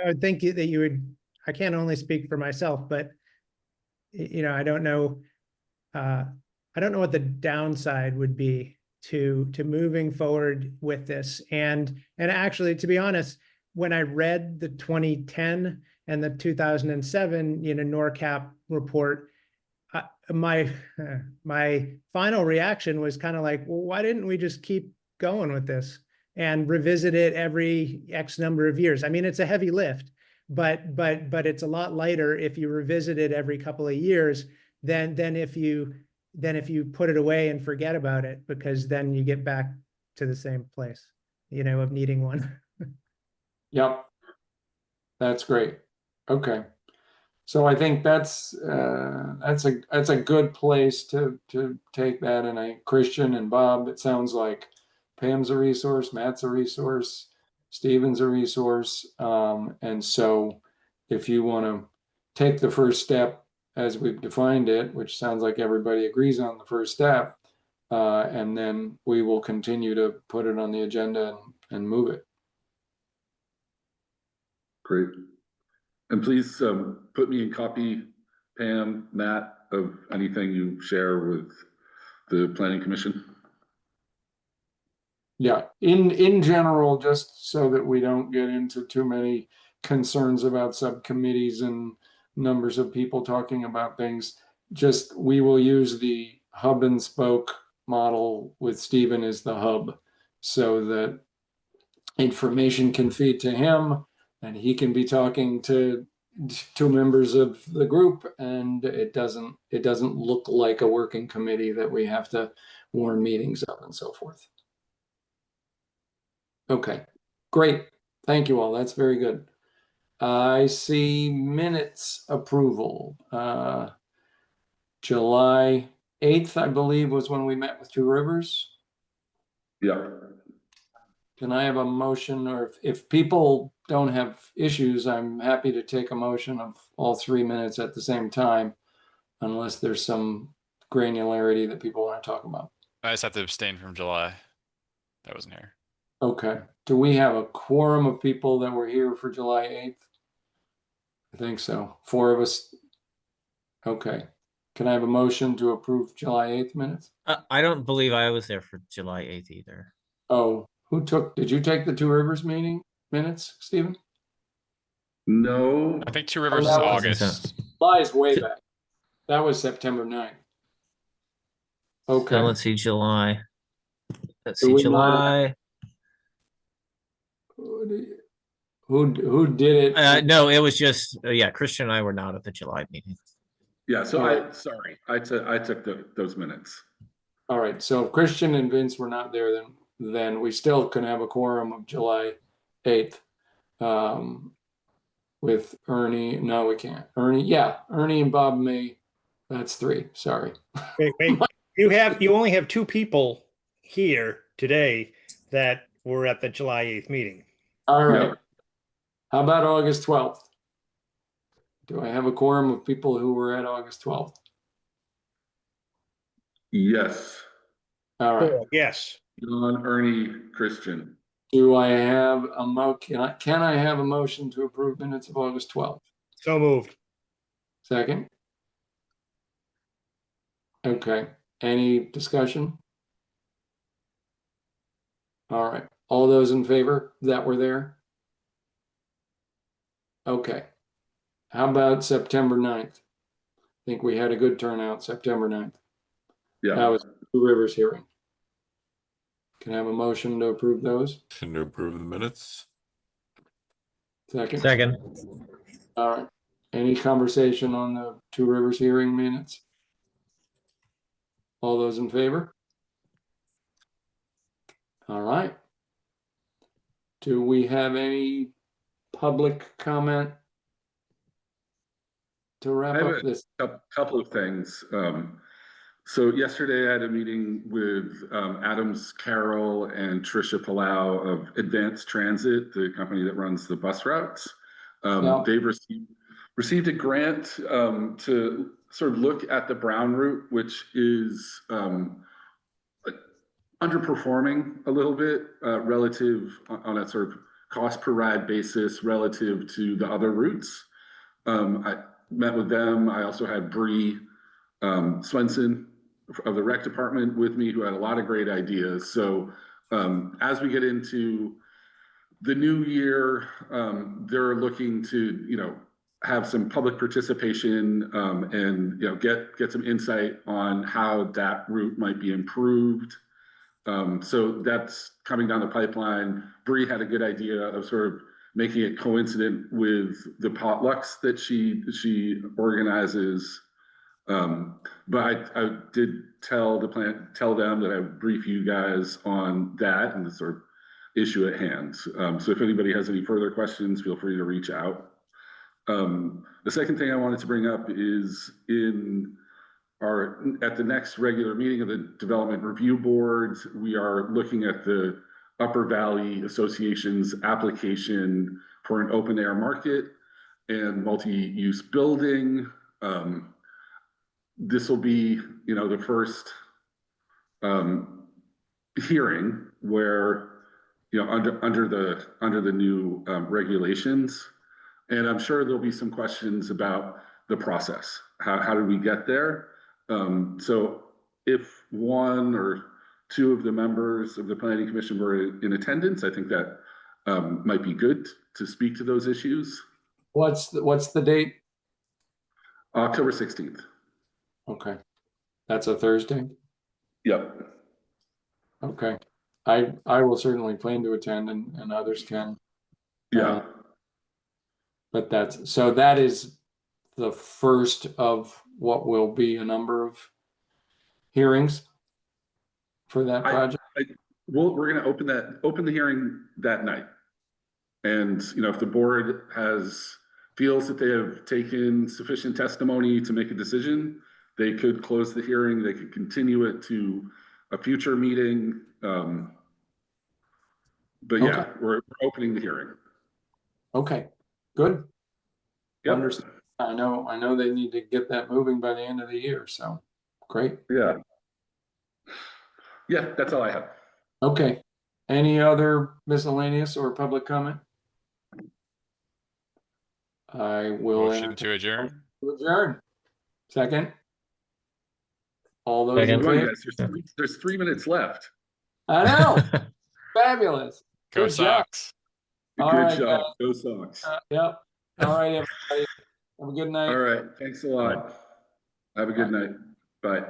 I would think that you would, I can't only speak for myself, but I don't know what the downside would be to moving forward with this. And actually, to be honest, when I read the 2010 and the 2007, NORCAP report, my final reaction was kind of like, well, why didn't we just keep going with this and revisit it every X number of years? I mean, it's a heavy lift, but it's a lot lighter if you revisit it every couple of years than if you put it away and forget about it, because then you get back to the same place, of needing one. Yep. That's great. Okay. So I think that's a good place to take that. And Christian and Bob, it sounds like Pam's a resource, Matt's a resource, Stephen's a resource. And so if you want to take the first step as we've defined it, which sounds like everybody agrees on the first step, and then we will continue to put it on the agenda and move it. Great. And please put me in copy, Pam, Matt, of anything you share with the Planning Commission. Yeah, in general, just so that we don't get into too many concerns about subcommittees and numbers of people talking about things, just we will use the hub and spoke model with Stephen as the hub, so that information can feed to him and he can be talking to members of the group, and it doesn't look like a working committee that we have to warn meetings of and so forth. Okay, great. Thank you all. That's very good. I see minutes approval. July 8th, I believe, was when we met with Two Rivers. Yeah. Can I have a motion, or if people don't have issues, I'm happy to take a motion of all 3 minutes at the same time, unless there's some granularity that people want to talk about. I just have to abstain from July. I wasn't here. Okay. Do we have a quorum of people that were here for July 8th? I think so. 4 of us. Okay. Can I have a motion to approve July 8th minutes? I don't believe I was there for July 8th either. Oh, did you take the Two Rivers meeting minutes, Stephen? No. I think Two Rivers is that was- August. Lies way back. That was September 9th. Okay. So let's see, July. Let's Do see, we not- July. Who did it? No, it was just, yeah, Christian and I were not at the July meeting. Yeah, so All right. I took those minutes. All right. So if Christian and Vince were not there, then we still can have a quorum of July 8th. With Ernie. No, we can't. Ernie and Bob May. That's 3. Sorry. Wait. You only have 2 people here today that were at the July 8th meeting. All right. Yeah. How about August 12th? Do I have a quorum of people who were at August 12th? Yes. All right. Yes. John, Ernie, Christian. Do I have can I have a motion to approve minutes of August 12th? So moved. Second? Okay. Any discussion? All right. All those in favor that were there? Okay. How about September 9th? I think we had a good turnout September 9th. Yeah. That was Two Rivers hearing. Can I have a motion to approve those? Motion to approve the minutes. Second? Second. All right. Any conversation on the Two Rivers hearing minutes? All those in favor? All right. Do we have any public comment to wrap I have up this? a couple of things. So yesterday I had a meeting with Adams Carroll and Tricia Palau of Advanced Transit, the company that runs the bus routes. Yeah. They've received a grant to sort of look at the Brown route, which is underperforming a little bit relative on a sort of cost per ride basis relative to the other routes. I met with them. I also had Bree Swenson of the rec department with me, who had a lot of great ideas. So as we get into the new year, they're looking to, have some public participation, and, get some insight on how that route might be improved. So that's coming down the pipeline. Bree had a good idea of sort of making it coincident with the potlucks that she organizes. But I did tell them that I would brief you guys on that and the sort of issue at hand. So if anybody has any further questions, feel free to reach out. The second thing I wanted to bring up is at the next regular meeting of the Development Review Board, we are looking at the Upper Valley Association's application for an open air market and multi-use building. This will be, the first hearing where, under the new regulations, and I'm sure there'll be some questions about the process. How did we get there? So if one or two of the members of the Planning Commission were in attendance, I think that might be good to speak to those issues. What's the date? October 16th. Okay. That's a Thursday? Yep. Okay. I will certainly plan to attend and others can. Yeah. But that is the first of what will be a number of hearings for that project. We're going to open the hearing that night. And, if the board feels that they have taken sufficient testimony to make a decision, they could close the hearing, they could continue it to a future meeting. But yeah, we're opening the hearing. Okay, good. Yep. Understand. I know they need to get that moving by the end of the year, so great. Yeah. Yeah, that's all I have. Okay. Any other miscellaneous or public comment? I will Motion to adjourn. adjourn. Second. All those in Come on, favor? guys, there's 3 minutes left. I know. Fabulous. Go Good job. Sox. All Good right, job. guys. Go Sox. Yep. All right, everybody. Have a good night. All right. Thanks a lot. Have a good night. Bye.